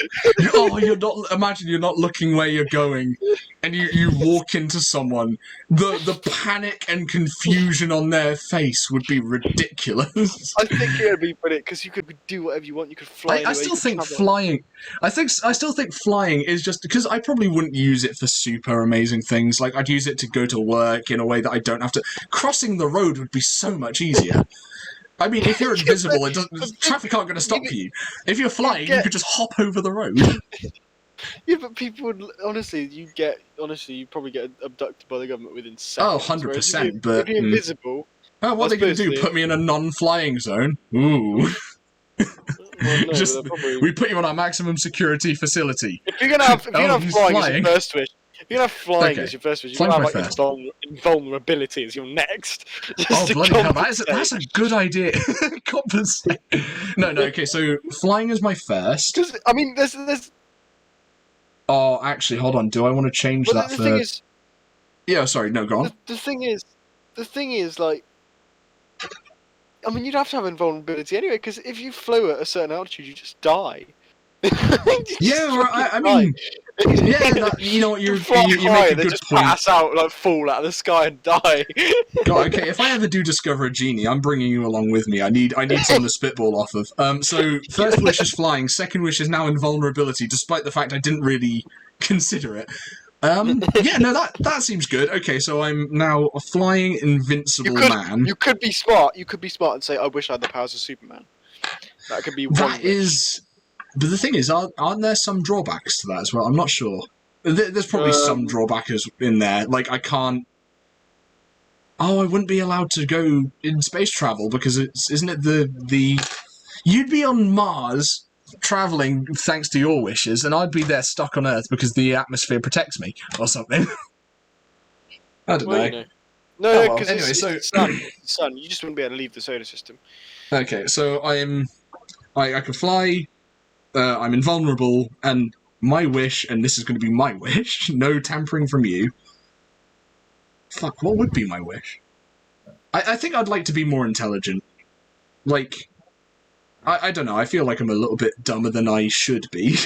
shit. You're not. Imagine you're not looking where you're going, and you walk into someone. The panic and confusion on their face would be ridiculous. I think it would be brilliant because you could do whatever you want. You could fly anywhere. I still you could think travel. flying. I still think flying is just because I probably wouldn't use it for super amazing things. Like I'd use it to go to work in a way that I don't have to. Crossing the road would be so much easier. I mean, if you're invisible, traffic aren't going to stop you. If you're flying, you could just hop over the road. Yeah, but people would honestly, you'd probably get abducted by the government within Oh, seconds. 100%. But if you're invisible, oh, what are they going to do? Put me in a non-flying zone? Ooh. well, no, Just probably... we put you on our maximum security facility. If you're gonna have flying as your first wish, if you're gonna have flying as your first wish, you're gonna have like invulnerability as your next. Oh bloody hell! That's a good idea. Compensate. No. Okay, so flying is my first. Because I mean, there's. Oh, actually, hold on. Do I want to change that for? Thing is, yeah, sorry. No, go on. The thing is, like, I mean, you'd have to have invulnerability anyway, because if you flew at a certain altitude, you just die. I mean, yeah, you know what, you make a good just point. Pass out, like, fall out of the sky and die. God, okay, if I ever do discover a genie, I'm bringing you along with me. I need someone to spitball off of. So first wish is flying. Second wish is now invulnerability, despite the fact I didn't really consider it. Yeah, no, that seems good. Okay, so I'm now a flying invincible man. You could be smart. You could be smart and say, "I wish I had the powers of Superman." That could be one. That is, but the thing is, aren't there some drawbacks to that as well? I'm not sure. There's probably some drawbacks in there. Like I can't. Oh, I wouldn't be allowed to go in space travel because isn't it the you'd be on Mars traveling thanks to your wishes, and I'd be there stuck on Earth because the atmosphere protects me or something. I don't know. You know. No, because anyway, it's sun. You just wouldn't be able to leave the solar system. Okay, so I can fly. I'm invulnerable, and my wish, and this is going to be my wish. No tampering from you. Fuck, what would be my wish? I think I'd like to be more intelligent. Like. I don't know, I feel like I'm a little bit dumber than I should be.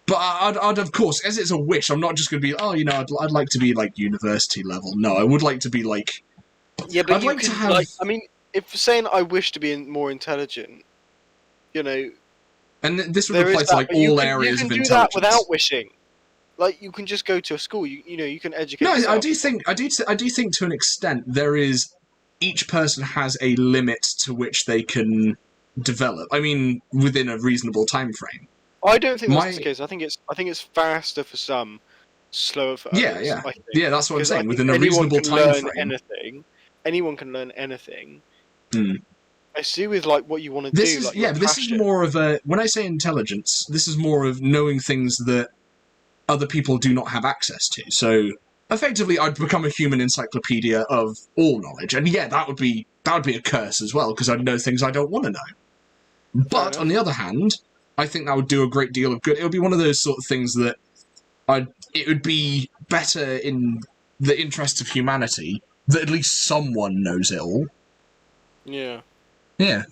But I'd of course, as it's a wish, I'm not just going to be, oh, you know, I'd like to be, like, university level. No, I would like to be, like... Yeah, but I'd like to have... I mean, if saying I wish to be more intelligent, you know... And this would apply to, like, all areas of intelligence. You can do that without wishing. Like, you can just go to a school, you know, you can educate yourself. No, I do think to an extent there is... Each person has a limit to which they can... develop. I mean, within a reasonable time frame. I don't think that's the case. I think it's faster for some, slower for others. Yeah, that's what I'm saying. Within a reasonable time frame. Anyone can learn anything. Hmm. I see with like what you want to do. But this is more of a. When I say intelligence, this is more of knowing things that other people do not have access to. So effectively, I'd become a human encyclopedia of all knowledge, and yeah, that would be a curse as well because I'd know things I don't want to know. But on the other hand, I think that would do a great deal of good. It would be one of those sort of things that it would be better in the interests of humanity that at least someone knows it all. Yeah. Yeah.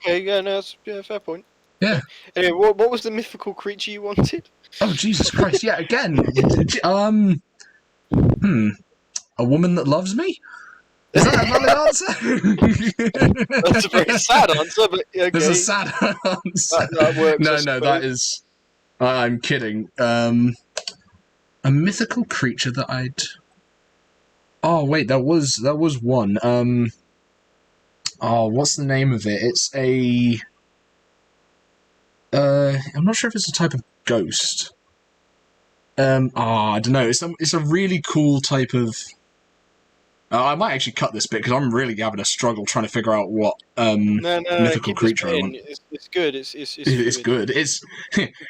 Okay, yeah, no, that's a fair point. Yeah. Anyway, what was the mythical creature you wanted? Oh, Jesus Christ, yeah, again. A woman that loves me? Is that a valid answer? That's a very sad answer, but okay. It's a sad answer. That works. No, that is... I'm kidding. A mythical creature that I'd... Oh, wait, that was one. Oh, what's the name of it? It's a... I'm not sure if it's a type of ghost. I don't know. It's a really cool type of... I might actually cut this bit because I'm really having a struggle trying to figure out what No, mythical keep this creature I in. want. It's good. It's It's fluid. good. It's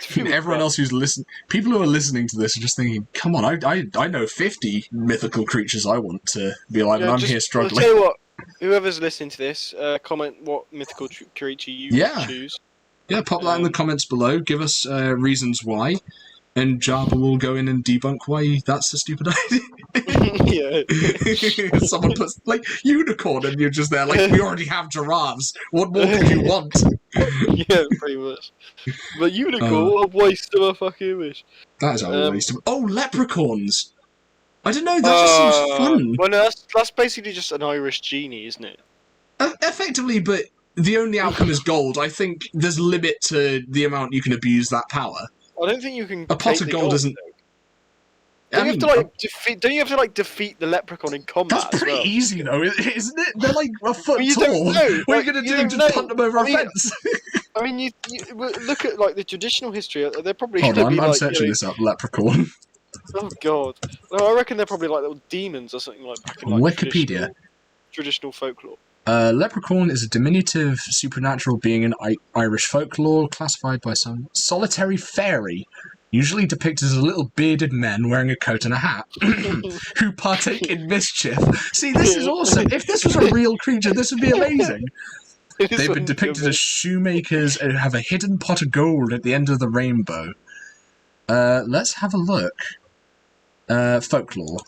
fluid, everyone bro. else who's listening. People who are listening to this are just thinking, "Come on, I know 50 mythical creatures I want to be like, and I'm here I'll struggling." tell you what. Whoever's listening to this, comment what mythical creature you would Yeah, choose. yeah. Pop that in the comments below. Give us reasons why, and Jarber will go in and debunk why that's a stupid idea. Yeah. Someone puts like unicorn, and you're just there like, we already have giraffes. What more could you want? Yeah, pretty much. But unicorn, what a waste of a fucking wish. That is a waste of. Oh, leprechauns. I don't know. That just seems fun. Well, no, that's basically just an Irish genie, isn't it? Effectively, but the only outcome is gold. I think there's a limit to the amount you can abuse that power. I don't think you can. A pot of gold isn't. Don't you have to defeat the leprechaun in combat? That's pretty easy though, isn't it? They're like a foot you tall. don't know. What are you gonna do? Just punt them over a fence? I mean, you look at like the traditional history. They're probably Hold going on, to be I'm like. searching this up. Leprechaun. Oh god. No, I reckon they're probably like little demons or something like back in like Wikipedia. traditional folklore. Leprechaun is a diminutive supernatural being in Irish folklore, classified by some solitary fairy, usually depicted as little bearded men wearing a coat and a hat, who partake in mischief. See, this is awesome. If this was a real creature, this would be amazing. They've been depicted as shoemakers who have a hidden pot of gold at the end of the rainbow. Let's have a look. Folklore.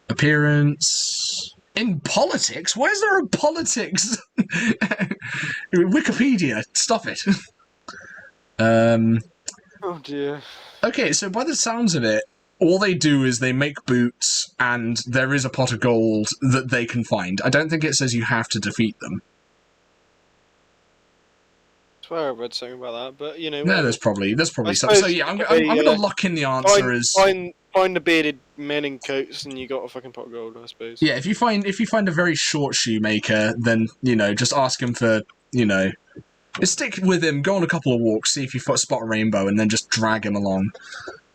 Appearance. In politics? Why is there a politics? Wikipedia, stop it. Oh dear. Okay, so by the sounds of it, all they do is they make boots, and there is a pot of gold that they can find. I don't think it says you have to defeat them. I swear I read something about that, but you know. No, there's probably something. So yeah, I'm gonna lock in the answer as find the bearded men in coats, and you got a fucking pot of gold, I suppose. Yeah, if you find a very short shoemaker, then just ask him for just stick with him, go on a couple of walks, see if you spot a rainbow, and then just drag him along.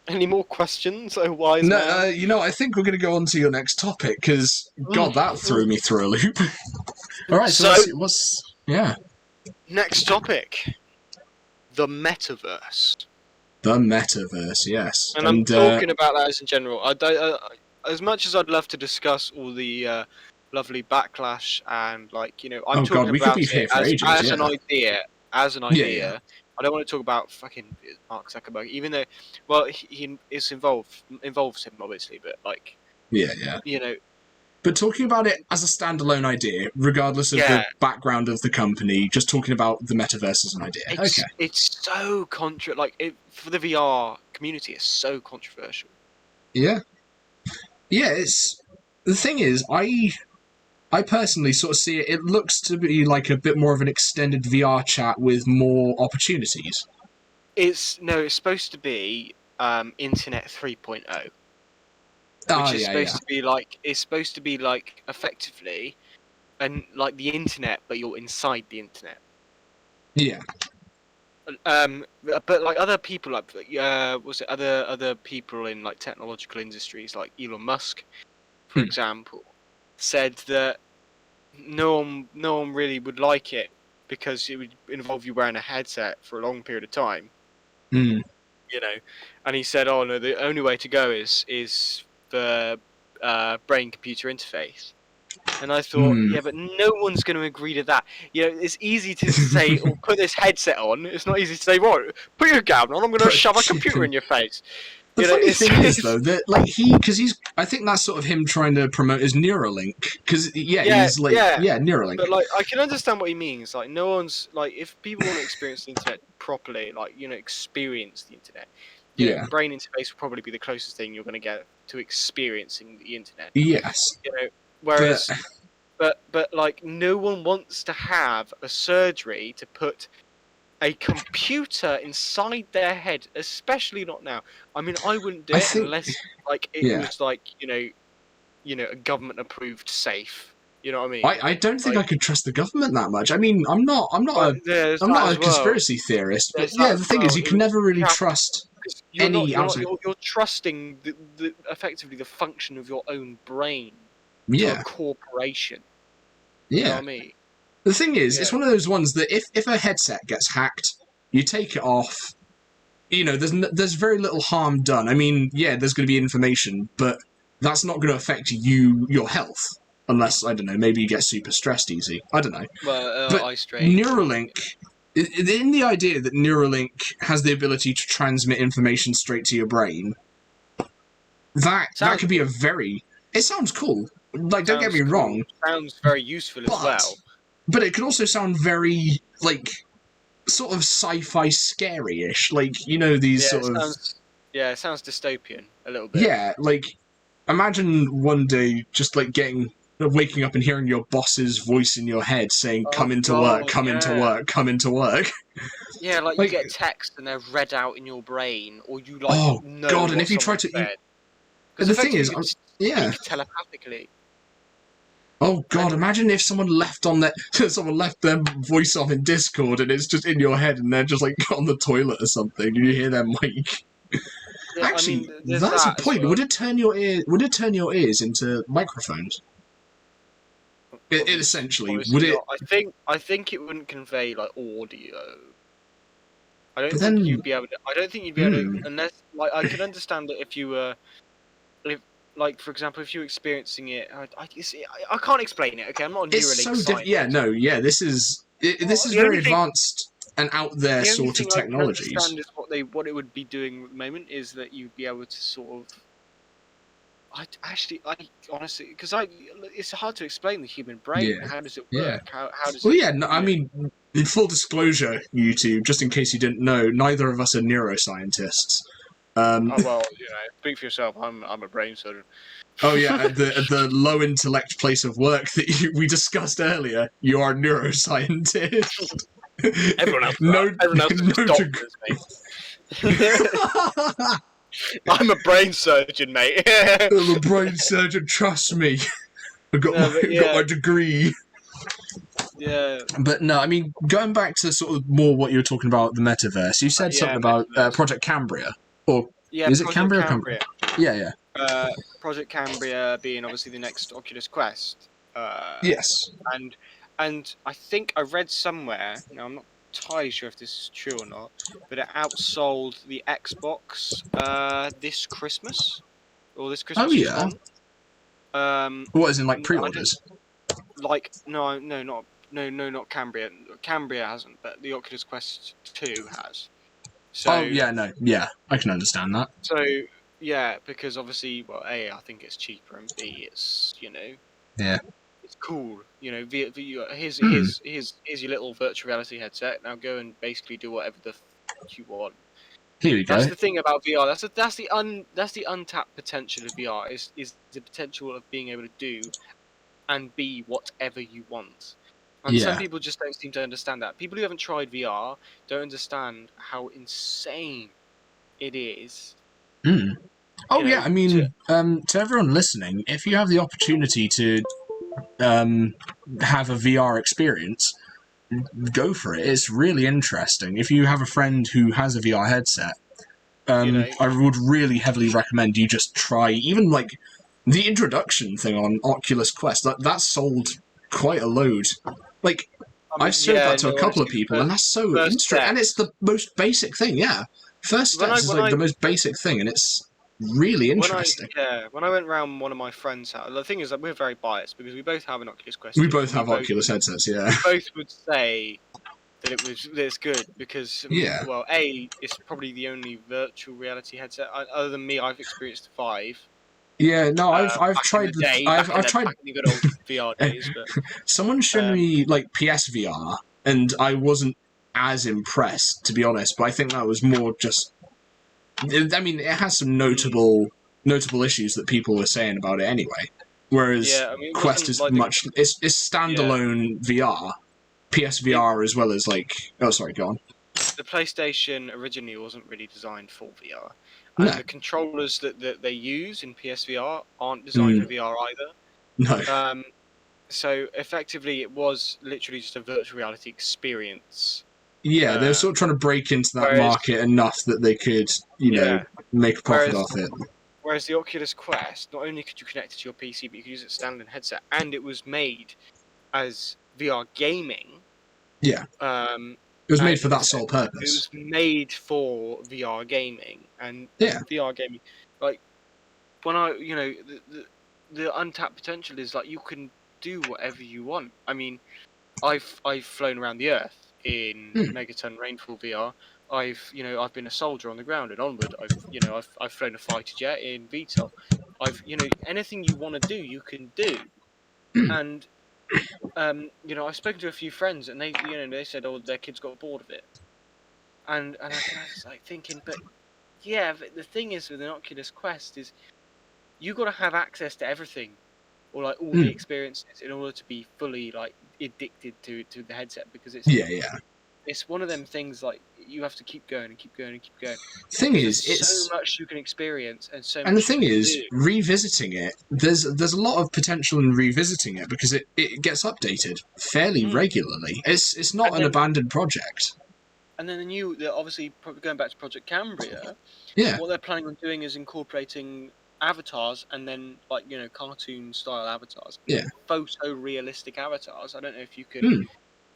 Any more questions? Oh, wise man. I think we're going to go on to your next topic, because, God, that threw me through a loop. Alright, so yeah. Next topic. The Metaverse. The Metaverse, yes. And I'm talking about that as in general. As much as I'd love to discuss all the lovely Backlash and, I'm talking about it as an idea. As an idea. Yeah. I don't want to talk about fucking Mark Zuckerberg, even though, well, it's involves him obviously, but yeah. But talking about it as a standalone idea, regardless of the background of the company, just talking about the Metaverse as an idea. It's so for the VR community, it's so controversial. Yeah. Yeah, the thing is, I personally sort of see it. It looks to be like a bit more of an extended VR chat with more opportunities. It's supposed to be Internet 3.0, which is supposed to be like effectively, and like the internet, but you're inside the internet. Yeah. But like other people, other people in like technological industries, like Elon Musk, for example, said that no one really would like it because it would involve you wearing a headset for a long period of time. And he said, "Oh no, the only way to go is the brain-computer interface." And I thought, yeah, but no one's going to agree to that. It's easy to say, "Oh, put this headset on." It's not easy to say, "Right, put your gown on. I'm going to shove a computer in your face." The funny thing is, though, that I think that's sort of him trying to promote his Neuralink, because he's like, Neuralink. But I can understand what he means. Like, no one's if people want to experience the internet properly, experience the internet. Brain interface will probably be the closest thing you're going to get to experiencing the internet. Yes. Whereas, but no one wants to have a surgery to put a computer inside their head, especially not now. I mean, I wouldn't do it unless it was a government approved safe. You know what I mean? I don't think I could trust the government that much. I mean, I'm not a conspiracy theorist, but the thing is, you can never really trust any outside. You're trusting effectively the function of your own brain. to a Yeah. corporation. Yeah. You know what I mean? The thing is, Yeah. it's one of those ones that if a headset gets hacked, you take it off. You know, there's very little harm done. I mean, yeah, there's going to be information, but that's not going to affect your health. Unless, I don't know, maybe you get super stressed easy. I don't know. Well, But eye strain. Neuralink, in the idea that Neuralink has the ability to transmit information straight to your brain, that could be a very... It sounds cool. Like, don't get me wrong. Sounds very useful as well. But it could also sound very, like, sort of sci-fi scary-ish. Like, you know, these sort of... it sounds dystopian a little bit. Yeah, like, imagine one day just, like, waking up and hearing your boss's voice in your head saying, come into work, come into work, come into work. Yeah, like you get a text and they're read out in your brain, or you, like, know God, and what if you try to... Because the thing is, speak telepathically. Oh God! Imagine if someone left their voice on in Discord and it's just in your head and they're just like on the toilet or something and you hear their mic. Yeah, Actually, I mean, that's a point. Well. Would it turn your ears into microphones? It essentially would it? I think it wouldn't convey like audio. I don't But think then- you'd be able to. I don't think you'd be able to, unless, like, I could understand that if you were, like, for example, if you're experiencing it, I can't explain it. Okay, I'm not a It's Neuralink so scientist. Yeah, no, yeah. This is very advanced and out there sort of technologies. I can understand is what it would be doing at the moment is that you'd be able to sort of. I honestly, because it's hard to explain the human brain. Yeah. How does it Yeah. work? How does Well, it? yeah. No, I mean, in full disclosure, YouTube, just in case you didn't know, neither of us are neuroscientists. Oh, well, you know, speak for yourself. I'm a brain surgeon. Oh yeah, at the low intellect place of work that we discussed earlier, you are a neuroscientist. Everyone else, no doctors, mate. I'm a brain surgeon, mate. I'm a brain surgeon. Trust me, I got my degree. Yeah. But no, I mean, going back to sort of more what you were talking about, the metaverse. You said something about Project Cambria, or is it Cambria? Cambria. Yeah. Project Cambria being obviously the next Oculus Quest. Yes. And I think I read somewhere. Now I'm not entirely sure if this is true or not, but it outsold the Xbox this Christmas or this Christmas. Oh yeah. What is in like pre-orders? Like no, not Cambria. Cambria hasn't, but the Oculus Quest 2 has. So, I can understand that. So yeah, because obviously, well, A, I think it's cheaper, and B, it's, you know, it's cool. You know, here's your little virtual reality headset. Now go and basically do whatever the you want. Here we go. That's the thing about VR. That's the untapped potential of VR. Is the potential of being able to do and be whatever you want. And some people just don't seem to understand that. People who haven't tried VR don't understand how insane it is. Oh yeah, I mean, to everyone listening, if you have the opportunity to have a VR experience, go for it. It's really interesting. If you have a friend who has a VR headset, I would really heavily recommend you just try, even like the introduction thing on Oculus Quest. That sold quite a load. Like, I've showed that to a couple of people, and that's so interesting. And it's the most basic thing, First steps is like the most basic thing, and it's really interesting. When I went round one of my friends' house, the thing is that we're very biased because we both have an Oculus Quest. We both have Oculus headsets, We both would say that it's good because, well, A, it's probably the only virtual reality headset other than me. I've experienced 5. Yeah, no, I've tried I've tried the good old VR days, but someone showed me like PSVR, and I wasn't as impressed, to be honest. But I think that was more just. I mean, it has some notable issues that people were saying about it anyway. Whereas Quest is like it's standalone VR, PSVR as well as like. Oh, sorry, go on. The PlayStation originally wasn't really designed for VR. And the controllers that they use in PSVR aren't designed for VR either. No. So effectively, it was literally just a virtual reality experience. Yeah, they were sort of trying to break into that market enough that they could, make a profit off it. Whereas the Oculus Quest, not only could you connect it to your PC, but you could use it as a standalone headset, and it was made as VR gaming. Yeah. Um, It was made and for that it's- sole It purpose. was made for VR gaming, and Yeah. VR gaming, like when the untapped potential is like you can do whatever you want. I mean, I've flown around the Earth in Megaton Rainfall VR. I've been a soldier on the ground in Onward. I've flown a fighter jet in VTOL. Anything you want to do, you can do. And I've spoken to a few friends, and they said, oh, their kids got bored of it. And I was like thinking, but the thing is with an Oculus Quest is you got to have access to everything, or like all the experiences, in order to be fully like addicted to the headset, because it's one of them things like you have to keep going and keep going and keep going. Thing is, there's so much you can experience and so much. And the thing is, do. revisiting it, there's a lot of potential in revisiting it because it gets updated fairly regularly. It's not an abandoned project. And then obviously going back to Project Cambria, what they're planning on doing is incorporating avatars, and then like cartoon style avatars, photorealistic avatars. I don't know if you can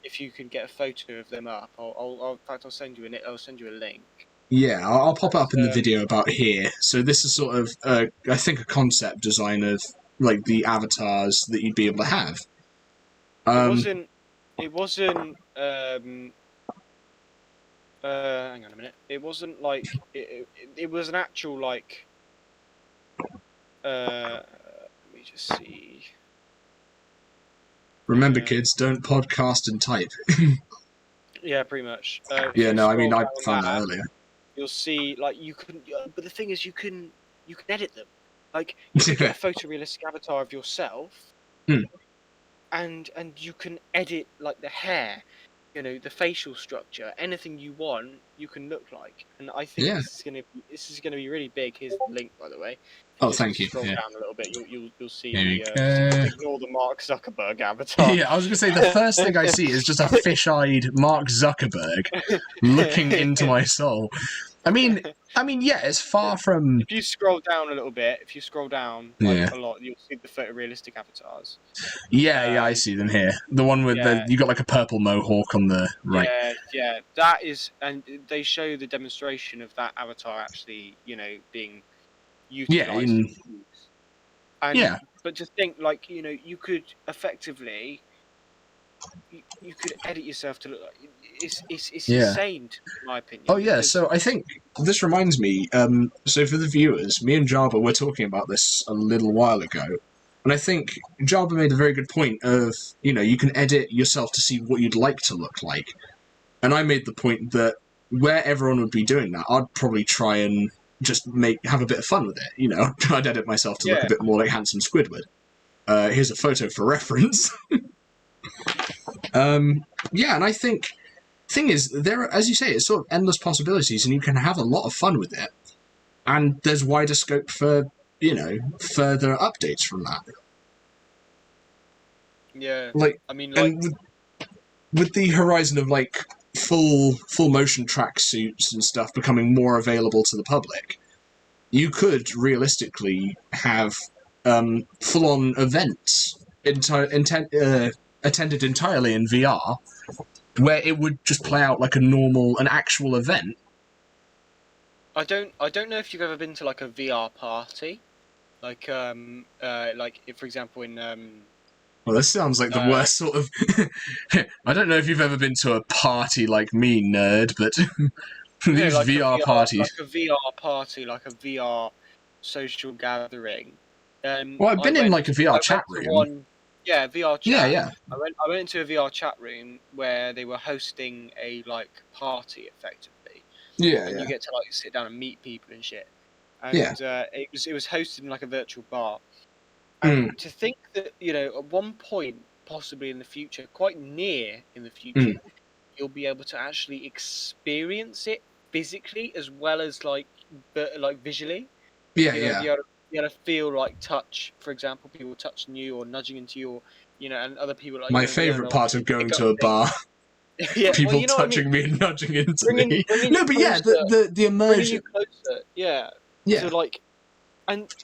if you can get a photo of them up. In fact, I'll send you a link. Yeah, I'll pop up in the video about here. So this is sort of I think a concept design of like the avatars that you'd be able to have. It wasn't hang on a minute. It wasn't like it was an actual like. Let me just see. Remember, kids, don't podcast and type. Yeah, pretty much. I found that earlier. You'll see, like you can, but the thing is, you can edit them. Like you can get a photorealistic avatar of yourself, and you can edit like the hair, the facial structure, anything you want, you can look like. And I think this is gonna be really big. Here's the link, by the way. Oh, thank you. Scroll down a little bit, you'll see ignore the Mark Zuckerberg avatar. Yeah, I was gonna say the first thing I see is just a fish-eyed Mark Zuckerberg looking into my soul. I mean, yeah, it's far from. If you scroll down a little bit, a lot, you'll see the photorealistic avatars. Yeah, I see them here. The one with you got like a purple mohawk on the right. Yeah, that is, and they show the demonstration of that avatar actually, being utilized. But to think, like, you could effectively, you could edit yourself to look like it's insane, in my opinion. Oh yeah, so I think this reminds me. So for the viewers, me and Jarber were talking about this a little while ago, and I think Jarber made a very good point of you can edit yourself to see what you'd like to look like, and I made the point that where everyone would be doing that, I'd probably try and just have a bit of fun with it. I'd edit myself to look a bit more like handsome Squidward. Here's a photo for reference. And I think thing is there, as you say, it's sort of endless possibilities, and you can have a lot of fun with it. And there's wider scope for further updates from that. Yeah, like with the horizon of like full motion track suits and stuff becoming more available to the public, you could realistically have full-on events attended entirely in VR, where it would just play out like an actual event. I don't know if you've ever been to like a VR party, like if, for example, in Well, this sounds like the worst sort of. I don't know if you've ever been to a party like me, nerd, but these like VR parties. Like a VR party, like a VR social gathering. Well, I've been in like a VR chat room. VR chat. Yeah. I went into a VR chat room where they were hosting a like party, effectively. And you get to like sit down and meet people and shit. And it was hosted in like a virtual bar. And to think that, at one point, possibly in the future, quite near in the future, you'll be able to actually experience it physically as well as like visually. Be able to feel like touch, for example, people touching you or nudging into you, or, and other people like. My favourite part of going to a bar. People touching me and nudging into me. No, but the immersion. Yeah. So like, And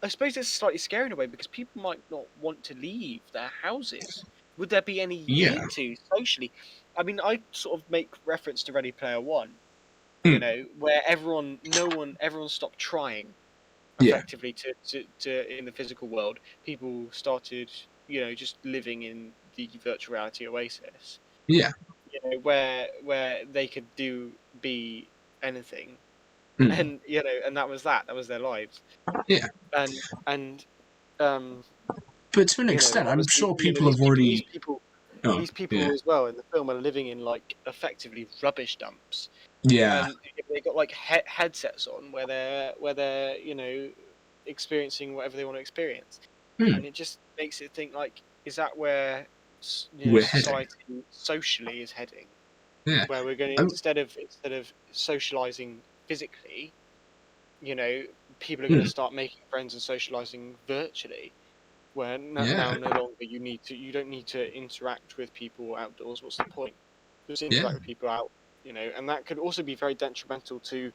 I suppose it's slightly scary in a way because people might not want to leave their houses. Would there be any Yeah. need to socially? I mean, I sort of make reference to Ready Player One, where everyone stopped trying Yeah. effectively to in the physical world. People started, just living in the virtual reality oasis. Yeah. Where they could be anything, Mm. and and that was their lives. Yeah. And um But to an extent, I'm obviously, sure people have already. Oh, these people yeah. as well in the film are living in like effectively rubbish dumps, Yeah. and they got like headsets on where they're experiencing whatever they want to experience, Hmm. and it just makes it think like, is that where We're heading. society socially is heading? Yeah. Where we're going to, instead of socializing physically, people are going to start making friends and socializing virtually. Where now no longer you don't need to interact with people outdoors. What's the point? Just interact with people out, and that could also be very detrimental to,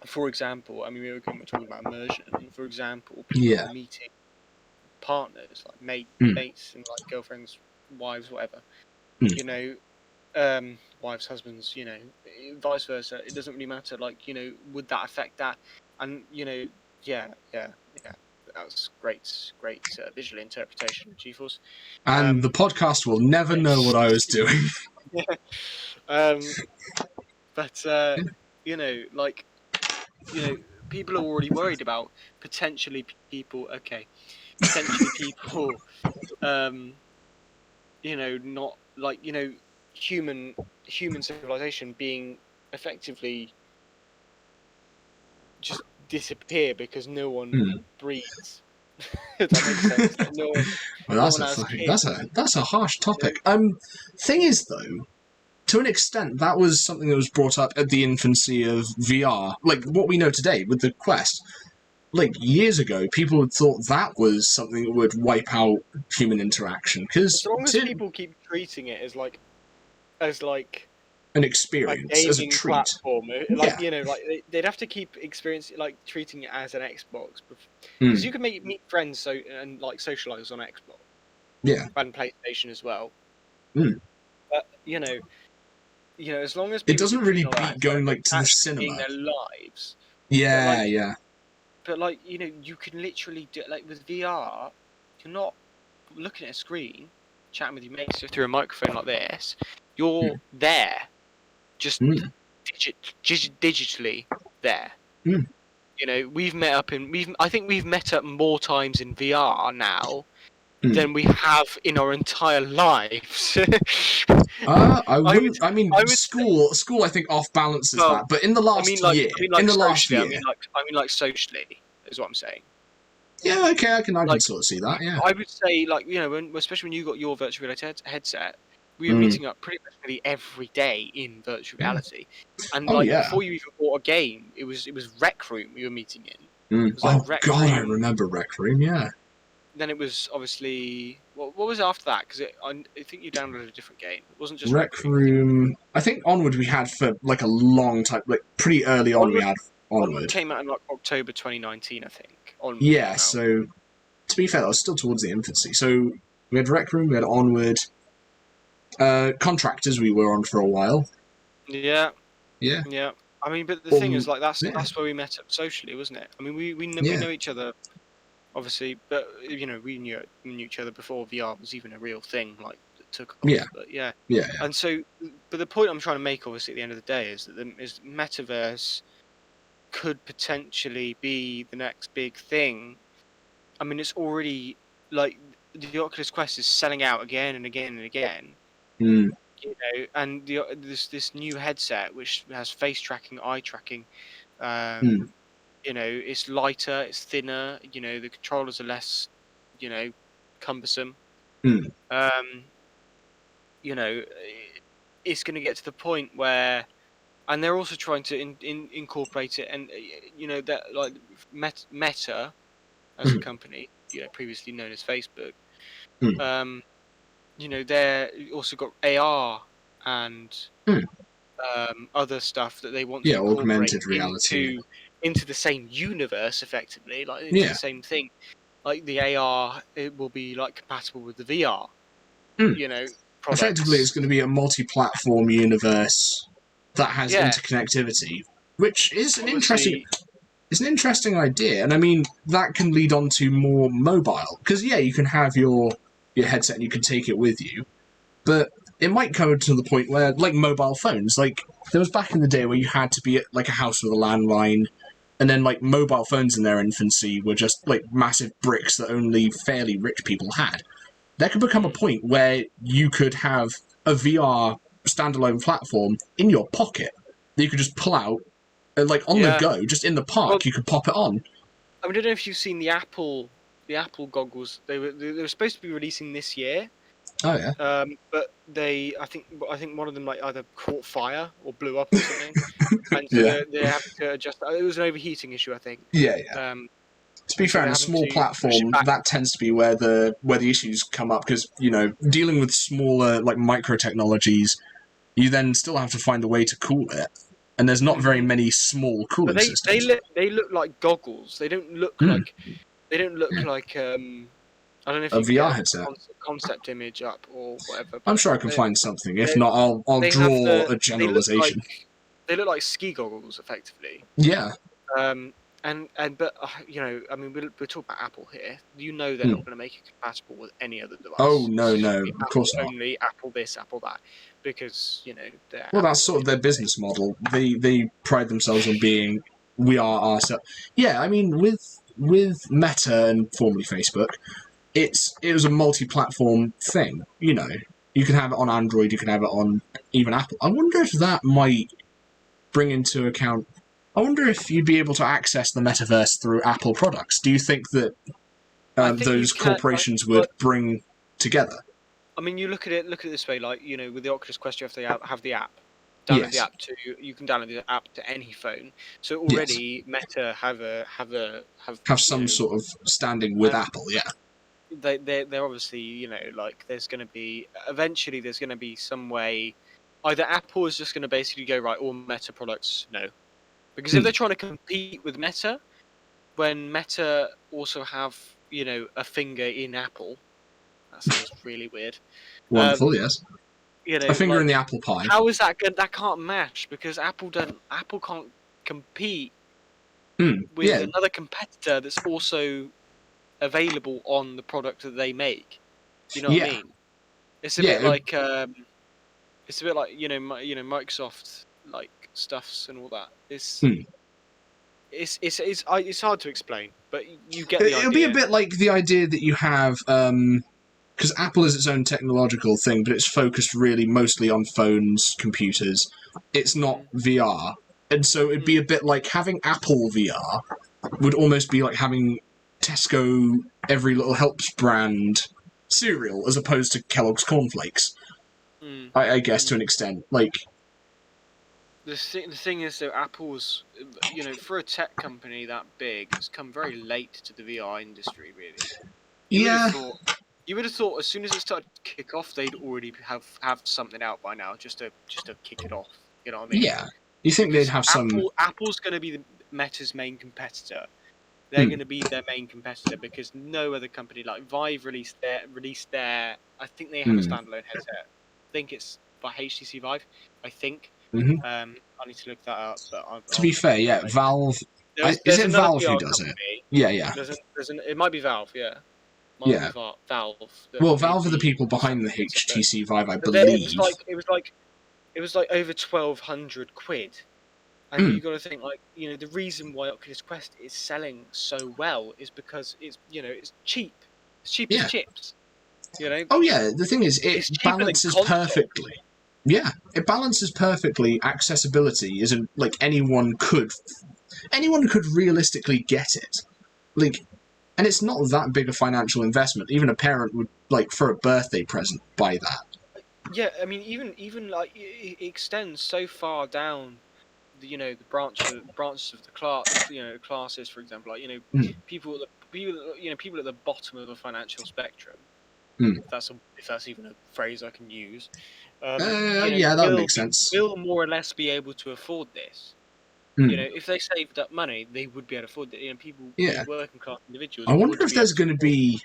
for example, I mean, we were talking about immersion. For example, people meeting partners, like mates and like girlfriends, wives, whatever. Wives, husbands, vice versa. It doesn't really matter. Like, would that affect that? And yeah. That was great visual interpretation of GeForce. And the podcast will never know what I was doing. But people are already worried about potentially people. Okay, potentially people. Not like human civilization being effectively just disappear because no one breeds. If that makes sense. Like no Well, one has kids. that's a harsh topic. Thing is though, to an extent, that was something that was brought up at the infancy of VR, like what we know today with the Quest. Like years ago, people had thought that was something that would wipe out human interaction because As long as people keep treating it as an a experience, as a gaming treat. platform, like they'd have to keep experiencing, like treating it as an Xbox, because you can meet friends and like socialize on Xbox, and PlayStation as well. But as long as It people doesn't keep really treating it like beat that, going like to the actually being cinema. their lives. Yeah. But like you can literally do, like with VR, you're not looking at a screen, chatting with your mates through a microphone like this. You're there, just digitally there. We've met up I think we've met up more times in VR now than we have in our entire lives. I wouldn't. I mean, I would school. I think off balances that, but in the last year, like socially is what I'm saying. Yeah, okay, I can sort of see that. Yeah, I would say, like, especially when you got your virtual reality headset, we were meeting up pretty much nearly every day in virtual reality, and before you even bought a game, it was Rec Room we were meeting in. It was like Rec Room. I remember Rec Room. Yeah. Then it was obviously what was it after that? Because I think you downloaded a different game. It wasn't just Rec Room. I think Onward we had for like a long time, like pretty early on. We had Onward. Came out in like October 2019, I think. Onward yeah, so to be fair, that was still towards the infancy. So we had Rec Room, we had Onward. Contractors we were on for a while. Yeah. I mean, but the thing is, like, that's where we met up socially, wasn't it? I mean, we know each other, obviously, but we knew each other before VR was even a real thing, like, that took off. Yeah. But yeah. And so, but the point I'm trying to make, obviously, at the end of the day, is that the Metaverse could potentially be the next big thing. I mean, it's already, like, the Oculus Quest is selling out again and again and again. And this new headset which has face tracking, eye tracking, it's lighter, it's thinner. The controllers are less, cumbersome. It's going to get to the point where, and they're also trying to incorporate it, and that like Meta as a company, previously known as Facebook. They're also got AR and other stuff that they want to incorporate augmented reality into the same universe, effectively, like into Yeah. the same thing. Like the AR, it will be like compatible with the VR, Mm. you know, Effectively, it's products. going to be a multi-platform universe that has Yeah, interconnectivity, which is obviously. it's an interesting idea, and I mean that can lead on to more mobile, because yeah, you can have your headset and you can take it with you, but it might come to the point where, like mobile phones, like there was back in the day where you had to be at like a house with a landline, and then like mobile phones in their infancy were just like massive bricks that only fairly rich people had. There could become a point where you could have a VR standalone platform in your pocket that you could just pull out, and like on the Yeah. go, just in the Well, park, you could pop it on. I mean, I don't know if you've seen the Apple goggles. They were supposed to be releasing this year. Oh yeah, But I think one of them like either caught fire or blew up or something, and so yeah, they're having to adjust. It was an overheating issue, I think. yeah, yeah. To be And so fair, in they're a having small to push it platform, back. that tends to be where the issues come up, because dealing with smaller like micro technologies, you then still have to find a way to cool it, and there's not very Hmm. many small But cooling systems. they look like goggles. Mm, They don't look yeah. like I don't know if A you can get VR a headset. concept image up or whatever, I'm but sure I can find something. If they not, I'll they have draw a they look like generalization. ski goggles, effectively. Yeah. Um, and but I mean, we're talking about Apple here. You know, they're Hmm. not going to make it compatible with any other Oh device. no, It's just no, gonna be of Apple course not. only, Apple this, Apple that, because they're Well, that's Apple at sort the of end their of the day. business model. They pride themselves on being we are ourselves. Yeah, I mean with Meta and formerly Facebook, it was a multi-platform thing. You can have it on Android, you can have it on even Apple. I wonder if that might bring into account. I wonder if you'd be able to access the metaverse through Apple products. Do you think that I think you those can. corporations Well, would bring together? I mean, you look at it this way, like with the Oculus Quest, you have to have the app. Download the Yes, app to you can download the app to any phone. So yes. already Meta have Have some sort of standing with have Apple. Yeah. they're obviously like there's gonna be some way either Apple is just gonna basically go right, all Meta products no, because if Hmm. they're trying to compete with Meta when Meta also have a finger in Apple, that sounds really weird. Wonderful. um Yes. A finger in the like apple pie. how is that good? That can't match because Apple can't compete Hmm. with Yeah. another competitor that's also available on the product that they make. Do you know what I Yeah. mean? It's a bit Yeah. like Microsoft like stuffs and all that. Hmm. It's hard to explain, but you get the It'll be a idea. bit like the idea that you have, because Apple is its own technological thing, but it's focused really mostly on phones, computers. It's not Mm, VR, and so it'd be mm. a bit like having Apple VR would almost be like having Tesco every little helps brand cereal as opposed to Kellogg's cornflakes. Mm, I guess to mm. an extent, like The thing is, though, Apple's, for a tech company that big, has come very late to the VR industry. Really, you would have yeah, thought, you would have thought as soon as it started to kick off, they'd already have something out by now, just to kick it off. You know what I mean? yeah. You think they'd Because have some? Apple's going to be the Meta's main competitor. They're Hmm, going to be their main competitor because no other company like Vive released their. I think they have a hmm, standalone headset. I think it's by HTC Vive. I think. hmm. I need to look that up, but To I'll be fair, look yeah, at it later. Valve. Is There's it another Valve who VR does it? company. Yeah, yeah, It might be Valve, yeah. Might be yeah. Valve that Well, made Valve are the the people behind the standalone headset, HTC Vive, I but then believe. it was like over 1,200 quid. And Hmm. you got to think like the reason why Oculus Quest is selling so well is because it's cheap. It's cheap as Yeah. chips. You know, Oh yeah. The thing is, it it's cheaper than balances console. perfectly. Yeah, it balances perfectly. Accessibility isn't like anyone could realistically get it. Like, and it's not that big a financial investment. Even a parent would like for a birthday present buy that. Yeah, I mean, even like it extends so far down the branches of the class, classes, for example, like Mm. people at the bottom of the financial spectrum. Mm. If that's even a phrase I can use, Yeah, that would will make sense. more or less be able to afford this. Mm. You know, if they saved up money, they would be able to afford it. You know, people, Yeah. working class individuals. I wonder would if be there's able to going to afford it. be.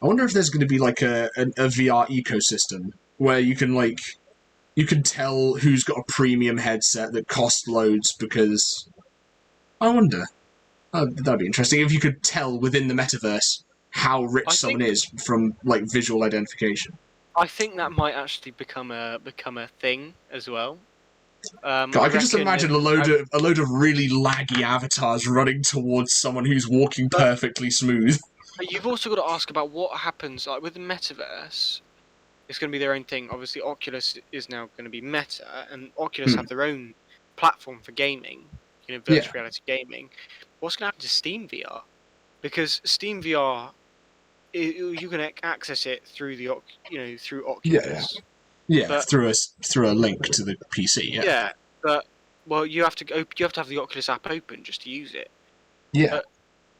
I wonder if there's going to be like a VR ecosystem where you can tell who's got a premium headset that costs loads because. I wonder. That'd be interesting if you could tell within the metaverse how rich I someone think is from like visual identification. I think that might actually become a thing as well. God, I I could just reckon imagine a load of really laggy avatars running towards someone who's walking but perfectly smooth. you've also got to ask about what happens like with the metaverse. It's going to be their own thing. Obviously, Oculus is now going to be Meta, and Oculus Hmm. have their own platform for gaming, you know, Yeah. virtual reality gaming. What's going to happen to Steam VR? Because Steam VR, you can access it through through Yeah. Oculus. Yeah. But Through a link to the PC. Yeah. yeah, but well, you have to have the Oculus app open just to use it. Yeah.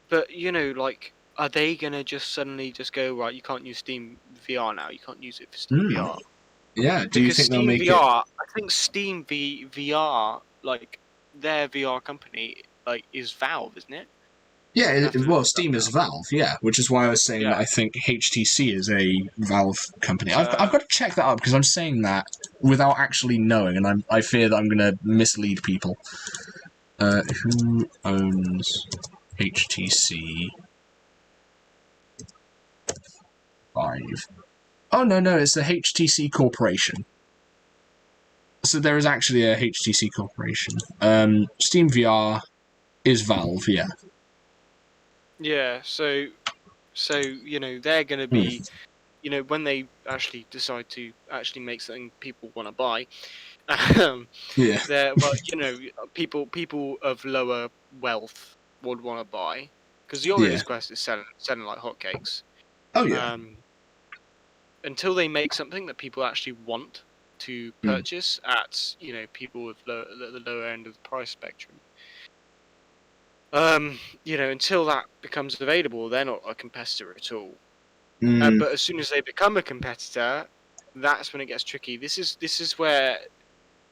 But you know, like, are they gonna just suddenly just go right? You can't use Steam VR now. You can't use it for Steam Mm. VR Yeah. Do you because think they'll Steam make it? VR. I think Steam VR, like their VR company, like is Valve, isn't it? Yeah. I'd have to look Well, that Steam is up. Valve. Yeah, which is why I was saying that Yeah. I think HTC is a Valve company. I've Uh, got to check that up because I'm saying that without actually knowing, and I fear that I'm going to mislead people. Who owns HTC Vive? Oh no, it's the HTC Corporation. So there is actually a HTC Corporation. Steam VR is Valve, yeah. yeah. So you know they're gonna Hmm. be, you know, when they actually decide to actually make something people want to buy. Yeah. There, well, you know, people of lower wealth would want to buy because the Yeah. Oculus Quest is selling like hotcakes. Oh yeah. Um, until they make something that people actually want to Hmm. purchase at, you know, people with the lower end of the price spectrum. You know, until that becomes available, they're not a competitor at all. Mm. But as soon as they become a competitor, that's when it gets tricky. This is where,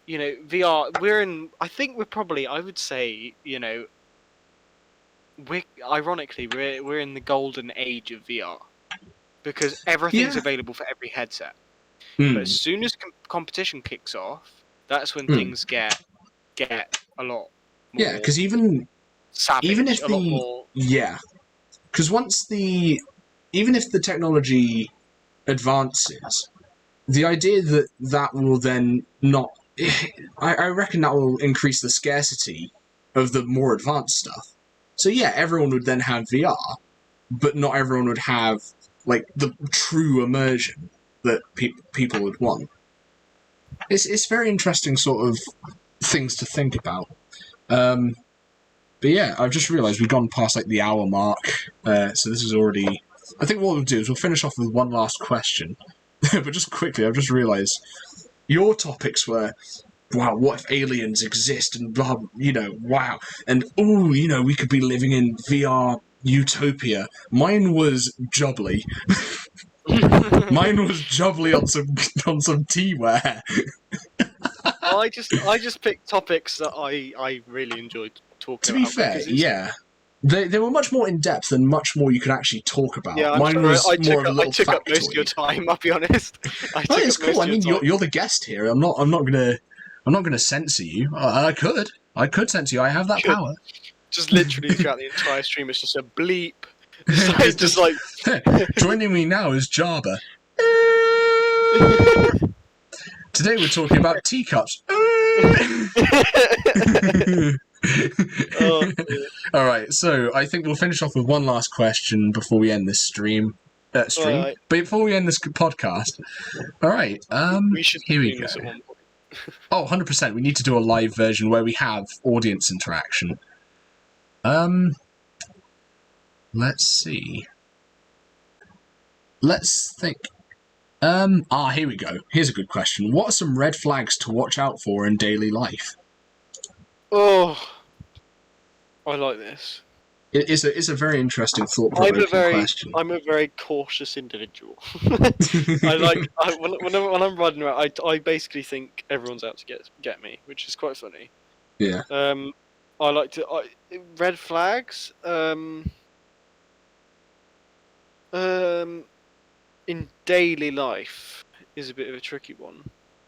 you know, VR. I think we're probably. I would say, you know, we're in the golden age of VR because everything's Yeah. available for every headset. But as Hmm. soon as competition kicks off, that's when Hmm. things get a lot Yeah, more because even savage, if a lot the more. yeah, because even if the technology advances, the idea that that will then not, I reckon that will increase the scarcity of the more advanced stuff. So yeah, everyone would then have VR, but not everyone would have like the true immersion that people would want. It's very interesting sort of things to think about. Um, but yeah, I've just realised we've gone past like the hour mark, so this is already. I think what we'll do is we'll finish off with one last question, but just quickly, I've just realised your topics were, wow, what if aliens exist and blah, wow, and oh, we could be living in VR utopia. Mine was Jubbly. Mine was Jubbly on some teaware. I just picked topics that I really enjoyed To talking be about fair, because it's yeah. They were much more in depth and much more you could actually talk about. yeah. I'm Mine sorry, was more of a I little took up most of your factoid. time. I'll be honest. I Oh, took it's up cool. most I of your mean, time. you're the guest here. I'm not gonna censor you. I could censor you. I have that Good. power. Just literally throughout the entire stream, it's just a bleep. just joining me now is Jarber. Today we're talking about teacups. Oh, All right, so I think we'll finish off with one last question before we end this stream. alright. But before we end this podcast, all right. We should be Here we doing go. this at one point. Oh, 100%. We need to do a live version where we have audience interaction. Let's see. Let's think. Here we go. Here's a good question. What are some red flags to watch out for in daily life? Oh, I like this. It's a very interesting, thought-provoking question. I'm a very cautious individual. When I'm riding around, I basically think everyone's out to get me, which is quite funny. Yeah. I like to red flags. In daily life is a bit of a tricky one.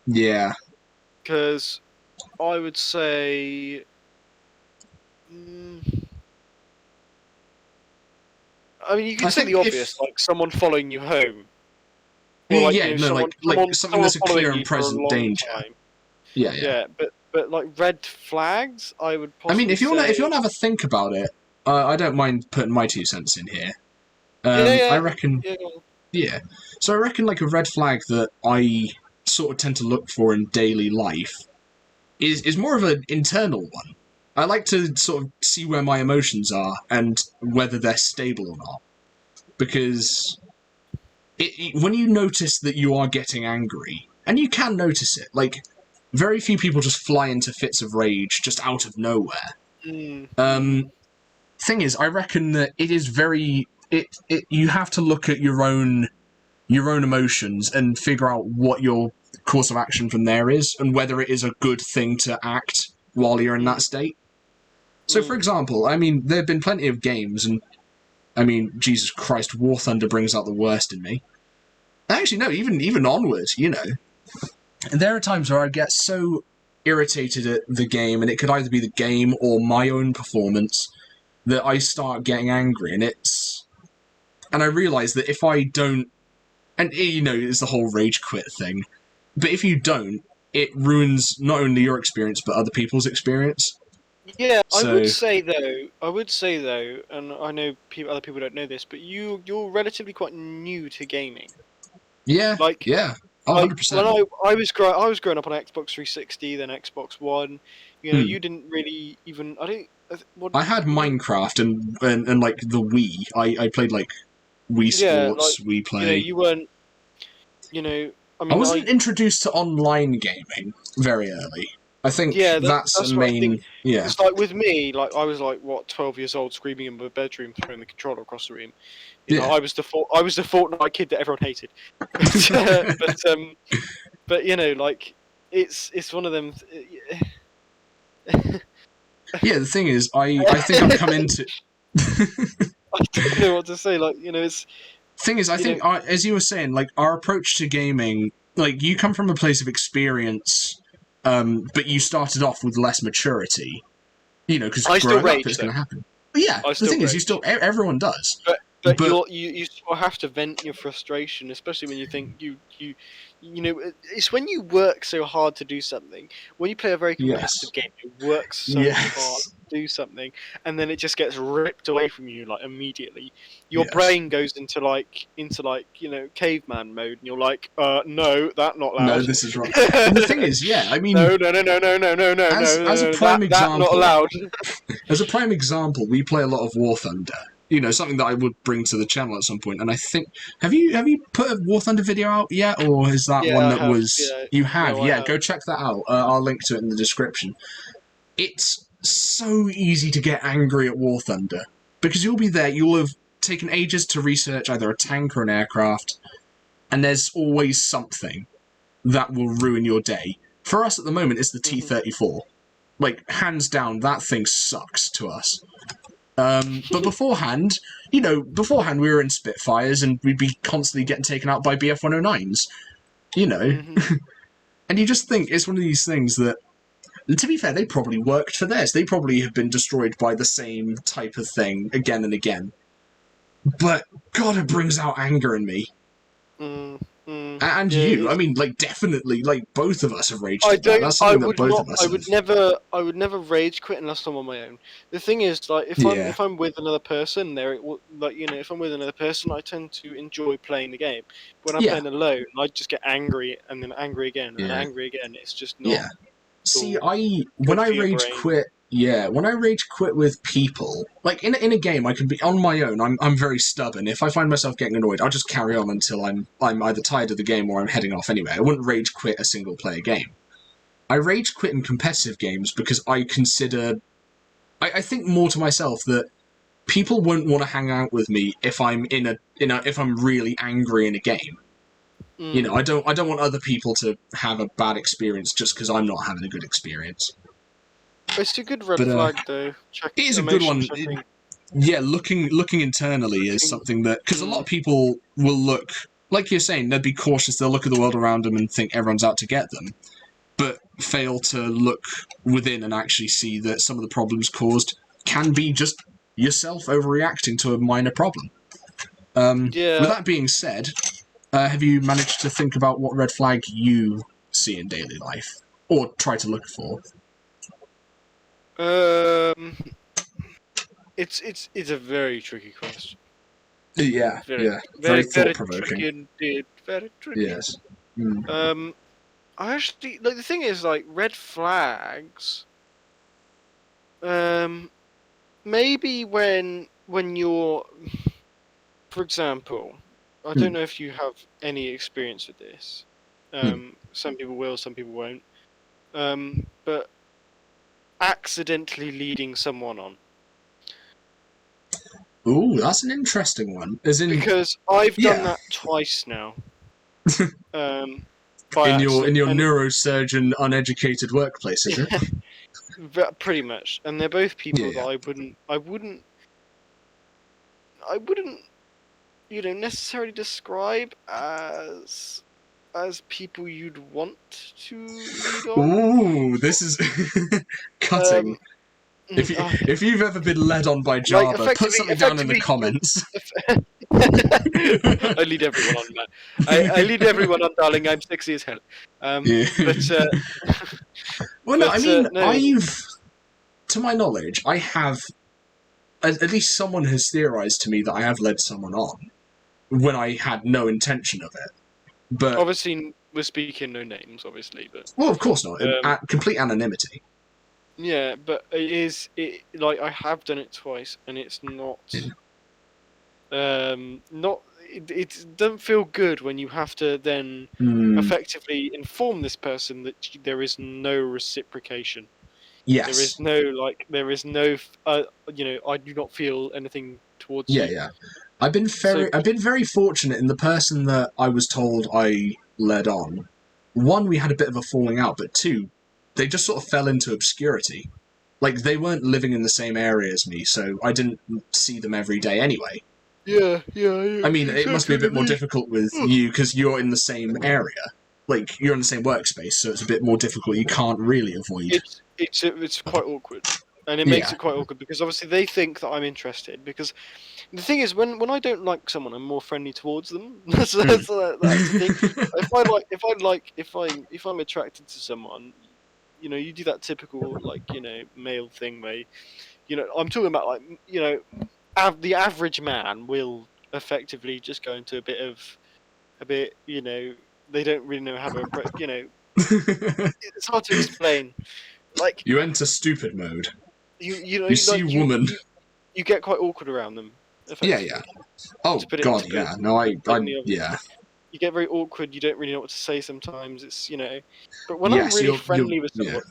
Yeah. Because I would say. I mean, you could I say think the obvious, like someone following you home, or like yeah, no, someone, like something that's a following clear you and for a present long danger. time. Yeah. Yeah, but like red flags, I would I mean, possibly if you want say. to have a think about it, I don't mind putting my 2 cents in here. I Yeah, reckon, yeah. yeah. So I reckon like a red flag that I sort of tend to look for in daily life is more of an internal one. I like to sort of see where my emotions are and whether they're stable or not. Because when you notice that you are getting angry, and you can notice it, like, very few people just fly into fits of rage just out of nowhere. Thing is, I reckon that it is very you have to look at your own emotions and figure out what your course of action from there is and whether it is a good thing to act while you're in that state. So, for example, I mean, there have been plenty of games, and I mean, Jesus Christ, War Thunder brings out the worst in me. Actually, no, even Onward, you know. And there are times where I get so irritated at the game, and it could either be the game or my own performance, that I start getting angry, and I realise that if I don't, and you know, it's the whole rage quit thing, but if you don't, it ruins not only your experience but other people's experience. Yeah, So, I would say though, and I know other people don't know this, but you're relatively quite new to gaming. yeah, Like, yeah, oh, like 100%. when I was growing up on Xbox 360, then Xbox One. You know, you didn't really even. I don't. What I had you? Minecraft and like the Wii. I played like Wii Yeah, like Sports, Wii you know, Play. you weren't. You know, I I mean, wasn't introduced to online gaming very early. I think yeah, that's a that's what I think. main. Yeah. It's like with me, like I was like what 12 years old, screaming in my bedroom, throwing the controller across the room. You know, Yeah. I was the Fortnite kid that everyone hated. But you know, like it's one of them. Yeah, the thing is, I think I've come into. I don't know what to say. Like you know, it's Thing is, I you know, think, as you were saying, like, our approach to gaming, like, you come from a place of experience, but you started off with less maturity, you know, because I still growing up rage it's though. going to happen. But yeah, I the still thing is, rage. everyone does. But But you still have to vent your frustration, especially when you think you know it's when you work so hard to do something. When you play a very yes, competitive game, you work so hard yes, to do something, and then it just gets ripped away from you like immediately. Your yes. brain goes into you know caveman mode, and you're like, no, that not No, loud. this is wrong. And the thing is, yeah, I mean, No, no, no, no, no, no, no, no, as a no, prime that not example, allowed. we play a lot of War Thunder. You know, something that I would bring to the channel at some point. And I think, have you put a War Thunder video out yet, or is that Yeah, one I that have. was Yeah, you have? no, I Yeah, have. go check that out. I'll link to it in the description. It's so easy to get angry at War Thunder because you'll be there. You'll have taken ages to research either a tank or an aircraft, and there's always something that will ruin your day. For us at the moment, it's the T-34. Like, hands down, that thing sucks to us. But beforehand, we were in Spitfires and we'd be constantly getting taken out by BF-109s, you know. And you just think it's one of these things that, to be fair, they probably worked for theirs. They probably have been destroyed by the same type of thing again and again. But, God, it brings out anger in me. And you, Yeah, I mean, like, definitely, like, both of us have raged I at that. don't. That's something that both of us I have. would never. I would never rage quit unless I'm on my own. The thing is, like, Yeah. if I'm with another person, like you know, if I'm with another person, I tend to enjoy playing the game. But when I'm Yeah. playing alone, I just get angry and then angry again and then Yeah. angry again. It's just not Yeah. See, all when good I for your rage brain. quit, yeah, when I rage quit with people, like in a game, I can be on my own. I'm very stubborn. If I find myself getting annoyed, I'll just carry on until I'm either tired of the game or I'm heading off anyway. I wouldn't rage quit a single player game. I rage quit in competitive games because I think more to myself that people won't want to hang out with me if I'm if I'm really angry in a game. You know, I don't want other people to have a bad experience just because I'm not having a good experience. It's a good red But flag, though. it is a good Emotion one. checking. Yeah, looking internally is something that, because a lot of people will look, like you're saying, they'd be cautious. They'll look at the world around them and think everyone's out to get them, but fail to look within and actually see that some of the problems caused can be just yourself overreacting to a minor problem. Yeah. With that being said, have you managed to think about what red flag you see in daily life, or try to look for? It's a very tricky question. Yeah, Very thought provoking. tricky indeed. Very tricky. Yes. I actually like the thing is like red flags. Maybe when you're, for example, I don't know if you have any experience with this. Some people will, some people won't. But accidentally leading someone on. Ooh, that's an interesting one. As in, because I've done that twice now. By in your accident, and neurosurgeon uneducated workplace, is it? pretty much, and they're both people Yeah. that I wouldn't, necessarily describe as people you'd want to lead on. Ooh, this is cutting. If you've ever been led on by Jarber, put something down in the comments. I lead everyone on, man. I lead everyone on, darling. I'm sexy as hell. Well, no, I mean, I've, to my knowledge, I have, at least someone has theorized to me that I have led someone on when I had no intention of it. But obviously, we're speaking no names, obviously. But well, of course not. Complete ananimity. Yeah, but it like I have done it twice, and it's not. It doesn't feel good when you have to then effectively inform this person that there is no reciprocation. Yes. There is no I do not feel anything towards you. Yeah. I've been very fortunate in the person that I was told I led on. One, we had a bit of a falling out, but two, they just sort of fell into obscurity. Like, they weren't living in the same area as me, so I didn't see them every day anyway. Yeah. I mean, it must be a bit more difficult with you, because you're in the same area. Like, you're in the same workspace, so it's a bit more difficult. You can't really avoid. It's quite awkward. And it makes it quite awkward, because obviously they think that I'm interested, because the thing is, when I don't like someone, I'm more friendly towards them. That's the thing. If I'm attracted to someone, you do that typical male thing where, I'm talking about the average man will effectively just go into a bit. They don't really know how to approach. It's hard to explain. Like, you enter stupid mode. You see woman. You get quite awkward around them. Yeah. Oh God, yeah. No, yeah. You get very awkward. You don't really know what to say sometimes. It's but when I'm really friendly with someone,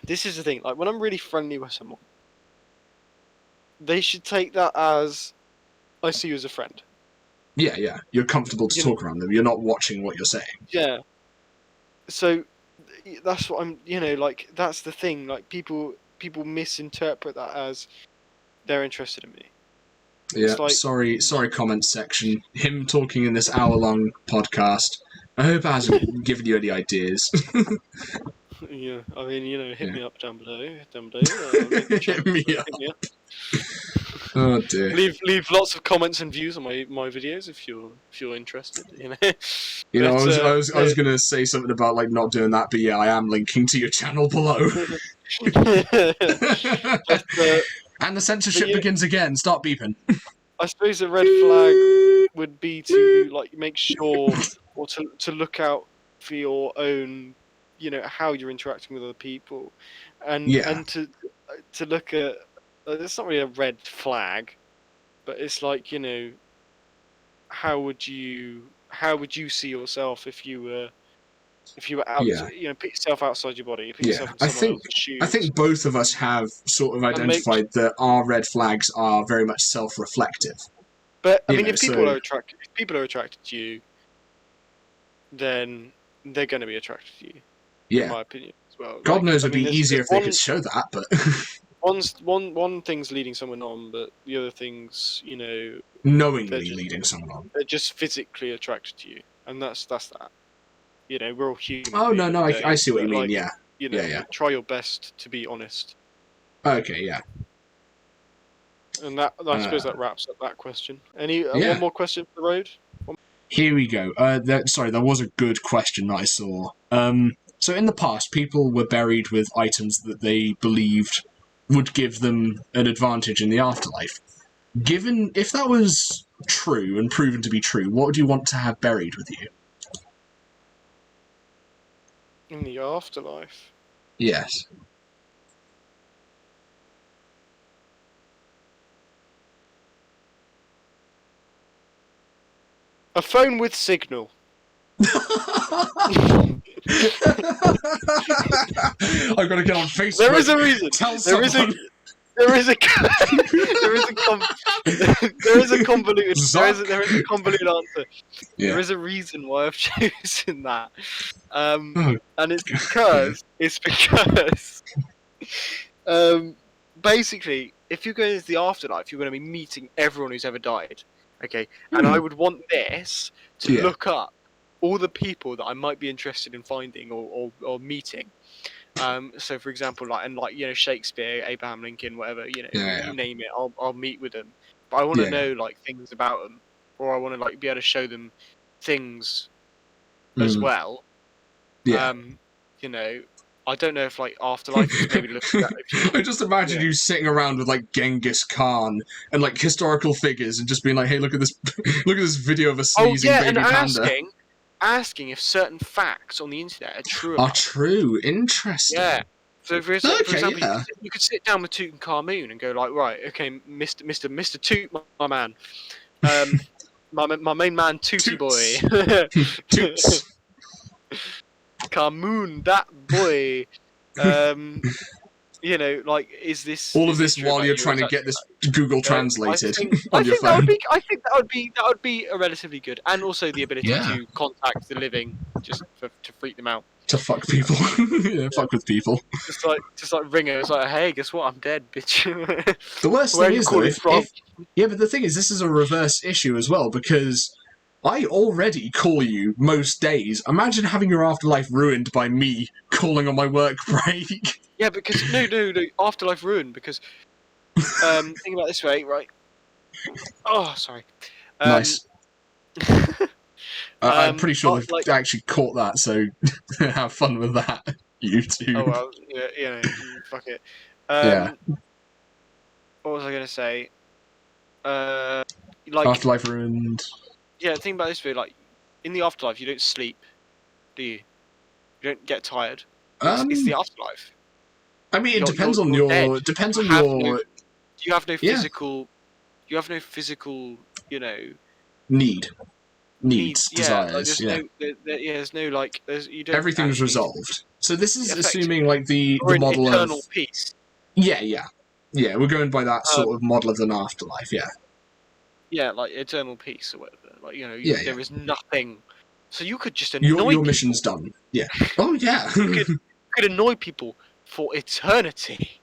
this is the thing. Like, when I'm really friendly with someone, they should take that as I see you as a friend. Yeah. You're comfortable to talk around them. You're not watching what you're saying. Yeah. So that's what I'm. That's the thing. Like, people misinterpret that as they're interested in me. Yeah, sorry, comment section. Him talking in this hour-long podcast. I hope it hasn't given you any ideas. Yeah, I mean, hit me up down below. Hit me up. Oh dear. Leave lots of comments and views on my videos if you're interested. I was gonna say something about not doing that, but yeah, I am linking to your channel below. And the censorship begins again. Start beeping. I suppose a red flag would be to make sure, or to look out for your own, how you're interacting with other people, and to look at. It's not really a red flag, but it's how would you see yourself if you were out? Put yourself outside your body. Put yourself in someone else's shoes. I think both of us have sort of identified that our red flags are very much self-reflective. But I mean, if people are attracted to you, then they're going to be attracted to you. Yeah. In my opinion. well. God Like, knows I it'd mean, be there's easier if they one, could show that, but one thing's leading someone on, but the other thing's, you know, knowingly leading someone on. they're just physically attracted to you, and that's that. You know, we're all human. Oh, at the no, end no, of the day, I see what you but, mean, like, yeah. You know, Yeah. try your best to be honest. Okay, yeah. And that, I suppose that wraps up that question. Any Yeah. one more question for the road? Here we go. Sorry, there was a good question that I saw. So in the past, people were buried with items that they believed would give them an advantage in the afterlife. Given, if that was true and proven to be true, what would you want to have buried with you? In the afterlife. Yes. A phone with signal. I've got to get on Facebook. There is a reason. Tell There is someone. there is a convoluted there is a convoluted answer. Yeah. There is a reason why I've chosen that, Oh, and it's because basically, if you're going into the afterlife, you're going to be meeting everyone who's ever died. Okay, and I would want this to look up all the people that I might be interested in finding or meeting. So for example, you know, Shakespeare, Abraham Lincoln, whatever, you know, you name it, I'll meet with them. But I want to know like things about them, or I want to like be able to show them things as well. Yeah. You know, I don't know if like afterlife is maybe looking at. I just imagine you sitting around with like Genghis Khan and like historical figures and just being like, "Hey, look at this! Look at this video of a sneezing baby panda." Asking if certain facts on the internet are true. Are true? Interesting. Yeah. So for example, you could sit down with Tutankhamun and go like, right, okay, Mr. Toot, my man, my main man, Tooty Boy, Toots. Khamun, that boy. You know, like, is this all of this while you're trying to get this Google translated I on your think phone? I think that would be a relatively good, and also the ability to contact the living, just to freak them out. To fuck people. Fuck with people. Just like ring it. It's like, hey, guess what? I'm dead, bitch. The worst thing is though, but the thing is, this is a reverse issue as well, because I already call you most days. Imagine having your afterlife ruined by me calling on my work break. Yeah, because no, afterlife ruined because think about it this way, right? Oh, sorry. Nice. I'm pretty sure they've actually caught that, so have fun with that, you two. Oh well, yeah, you know, fuck it. What was I gonna say? Like afterlife ruined. Yeah, think about it this way, like in the afterlife, you don't sleep, do you? You don't get tired. It's the afterlife. I mean, it depends on your. Dead. Depends on your. You have no physical. You have no physical. You know. Needs, desires. There's no like. You don't. Everything's resolved. So this is assuming like the or model eternal of peace. Yeah. We're going by that sort of model of an afterlife. Yeah. Yeah, like eternal peace or whatever. Like, you know, there is nothing. So you could just annoy your people. mission's done. Yeah. Oh yeah. You could annoy people for eternity.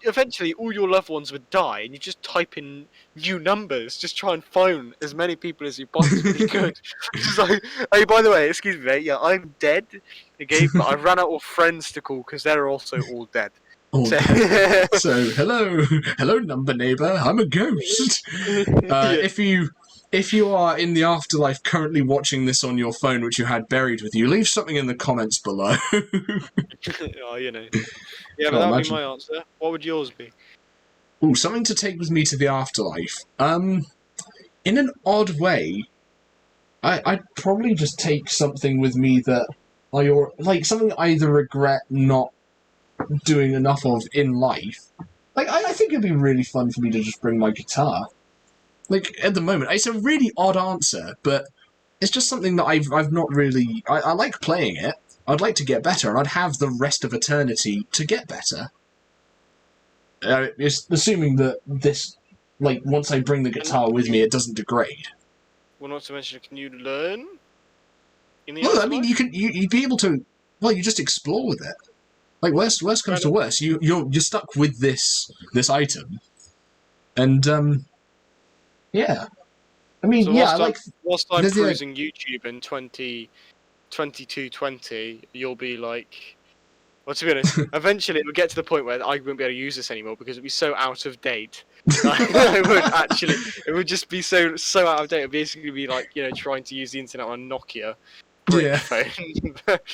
Eventually all your loved ones would die, and you just type in new numbers, just try and phone as many people as you possibly could. Just like, hey, by the way, excuse me, mate, yeah, I'm dead. Okay, but I ran out of friends to call because they're also all dead. So hello, number neighbour. I'm a ghost. If you are in the afterlife currently watching this on your phone, which you had buried with you, leave something in the comments below. Oh, you know. Yeah, but that would be my answer. What would yours be? Ooh, something to take with me to the afterlife. In an odd way, I'd probably just take something with me that something I either regret not doing enough of in life. Like, I think it'd be really fun for me to just bring my guitar. Like, at the moment, it's a really odd answer, but it's just something that I've not really... I like playing it. I'd like to get better, and I'd have the rest of eternity to get better. It's assuming that this, like, once I bring the guitar with me, it doesn't degrade. Well, not to mention, can you learn? Well, I mean, you'd be able to well, you just explore with it. Like worst comes to worst, you're stuck with this item, and yeah. I mean, So yeah, like whilst I'm there's the- cruising YouTube in 2220, you'll be like, well, to be honest, eventually it would get to the point where I wouldn't be able to use this anymore because it'd be so out of date. It would just be so out of date. It'd basically be like, you know, trying to use the internet on a Nokia brick Yeah. phone. But,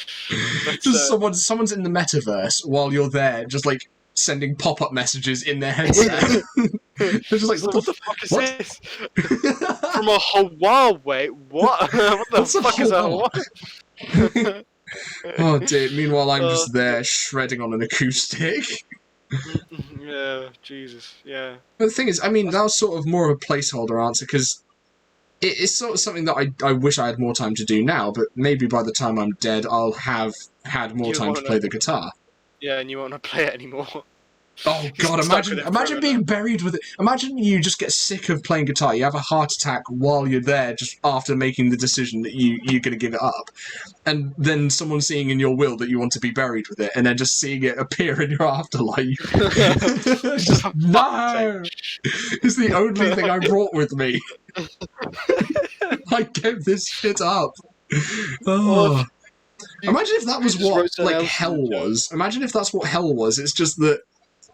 just someone's in the metaverse while you're there, just like sending pop-up messages in their headset. They're just like, what the fuck is what? this? From a Huawei? What? What the What's a fuck is a Huawei? Huawei? Oh dear. Meanwhile, I'm just there shredding on an acoustic. Yeah, Jesus, yeah. But the thing is, I mean, that was sort of more of a placeholder answer because it's sort of something that I wish I had more time to do now. But maybe by the time I'm dead, I'll have had more time to play the guitar. Yeah, and you won't want to play it anymore. Oh god, imagine being buried with it. Imagine you just get sick of playing guitar, you have a heart attack while you're there just after making the decision that you're going to give it up. And then someone seeing in your will that you want to be buried with it, and then just seeing it appear in your afterlife. Just, no! It's the only thing I brought with me. I gave this shit up. Oh. Imagine if that was what, like, hell was. Imagine if that's what hell was. It's just that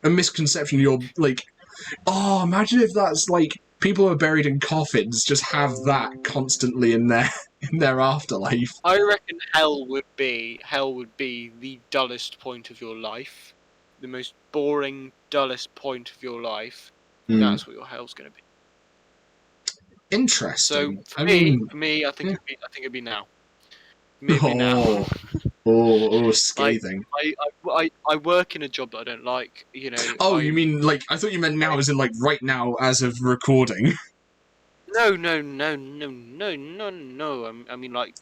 a misconception. You're like, oh, imagine if that's like people who are buried in coffins just have that constantly in their afterlife. I reckon hell would be the dullest point of your life, the most boring, dullest point of your life. That's what your hell's going to be. Interesting. So for me, I think it'd be now. Maybe now. Oh, scathing. I work in a job that I don't like, you know. Oh, you mean, like, I thought you meant now as in, like, right now as of recording. No. I mean, like,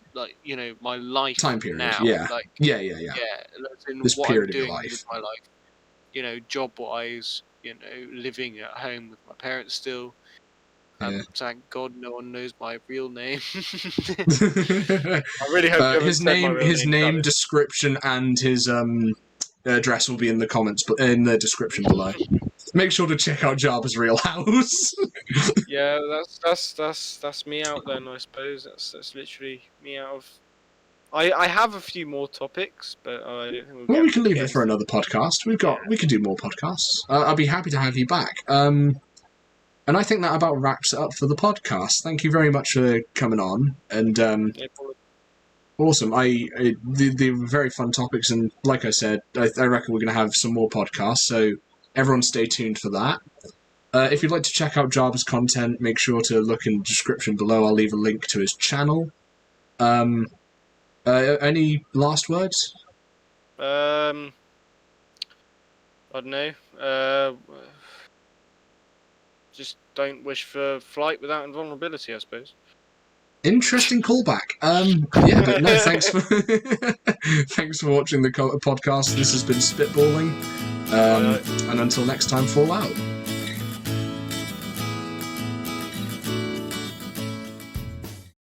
you know, my life time period, now. yeah. Like, Yeah. This what period I'm doing with my life. You know, job-wise, you know, living at home with my parents still. Thank God no one knows my real name. I really hope his name, description, and his address will be in the comments, but in the description below. Make sure to check out Jarber's real house. Yeah, that's me out then. I suppose that's literally me out of. I have a few more topics, but I don't think we can leave it for another podcast. We can do more podcasts. I'll be happy to have you back. And I think that about wraps it up for the podcast. Thank you very much for coming on. And awesome. The very fun topics, and like I said, I reckon we're going to have some more podcasts. So everyone, stay tuned for that. If you'd like to check out Jarber's content, make sure to look in the description below. I'll leave a link to his channel. Any last words? I don't know. Just don't wish for flight without invulnerability, I suppose. Interesting callback. Yeah, but no, thanks for thanks for watching the podcast. This has been SpitBalling. And until next time, fall out.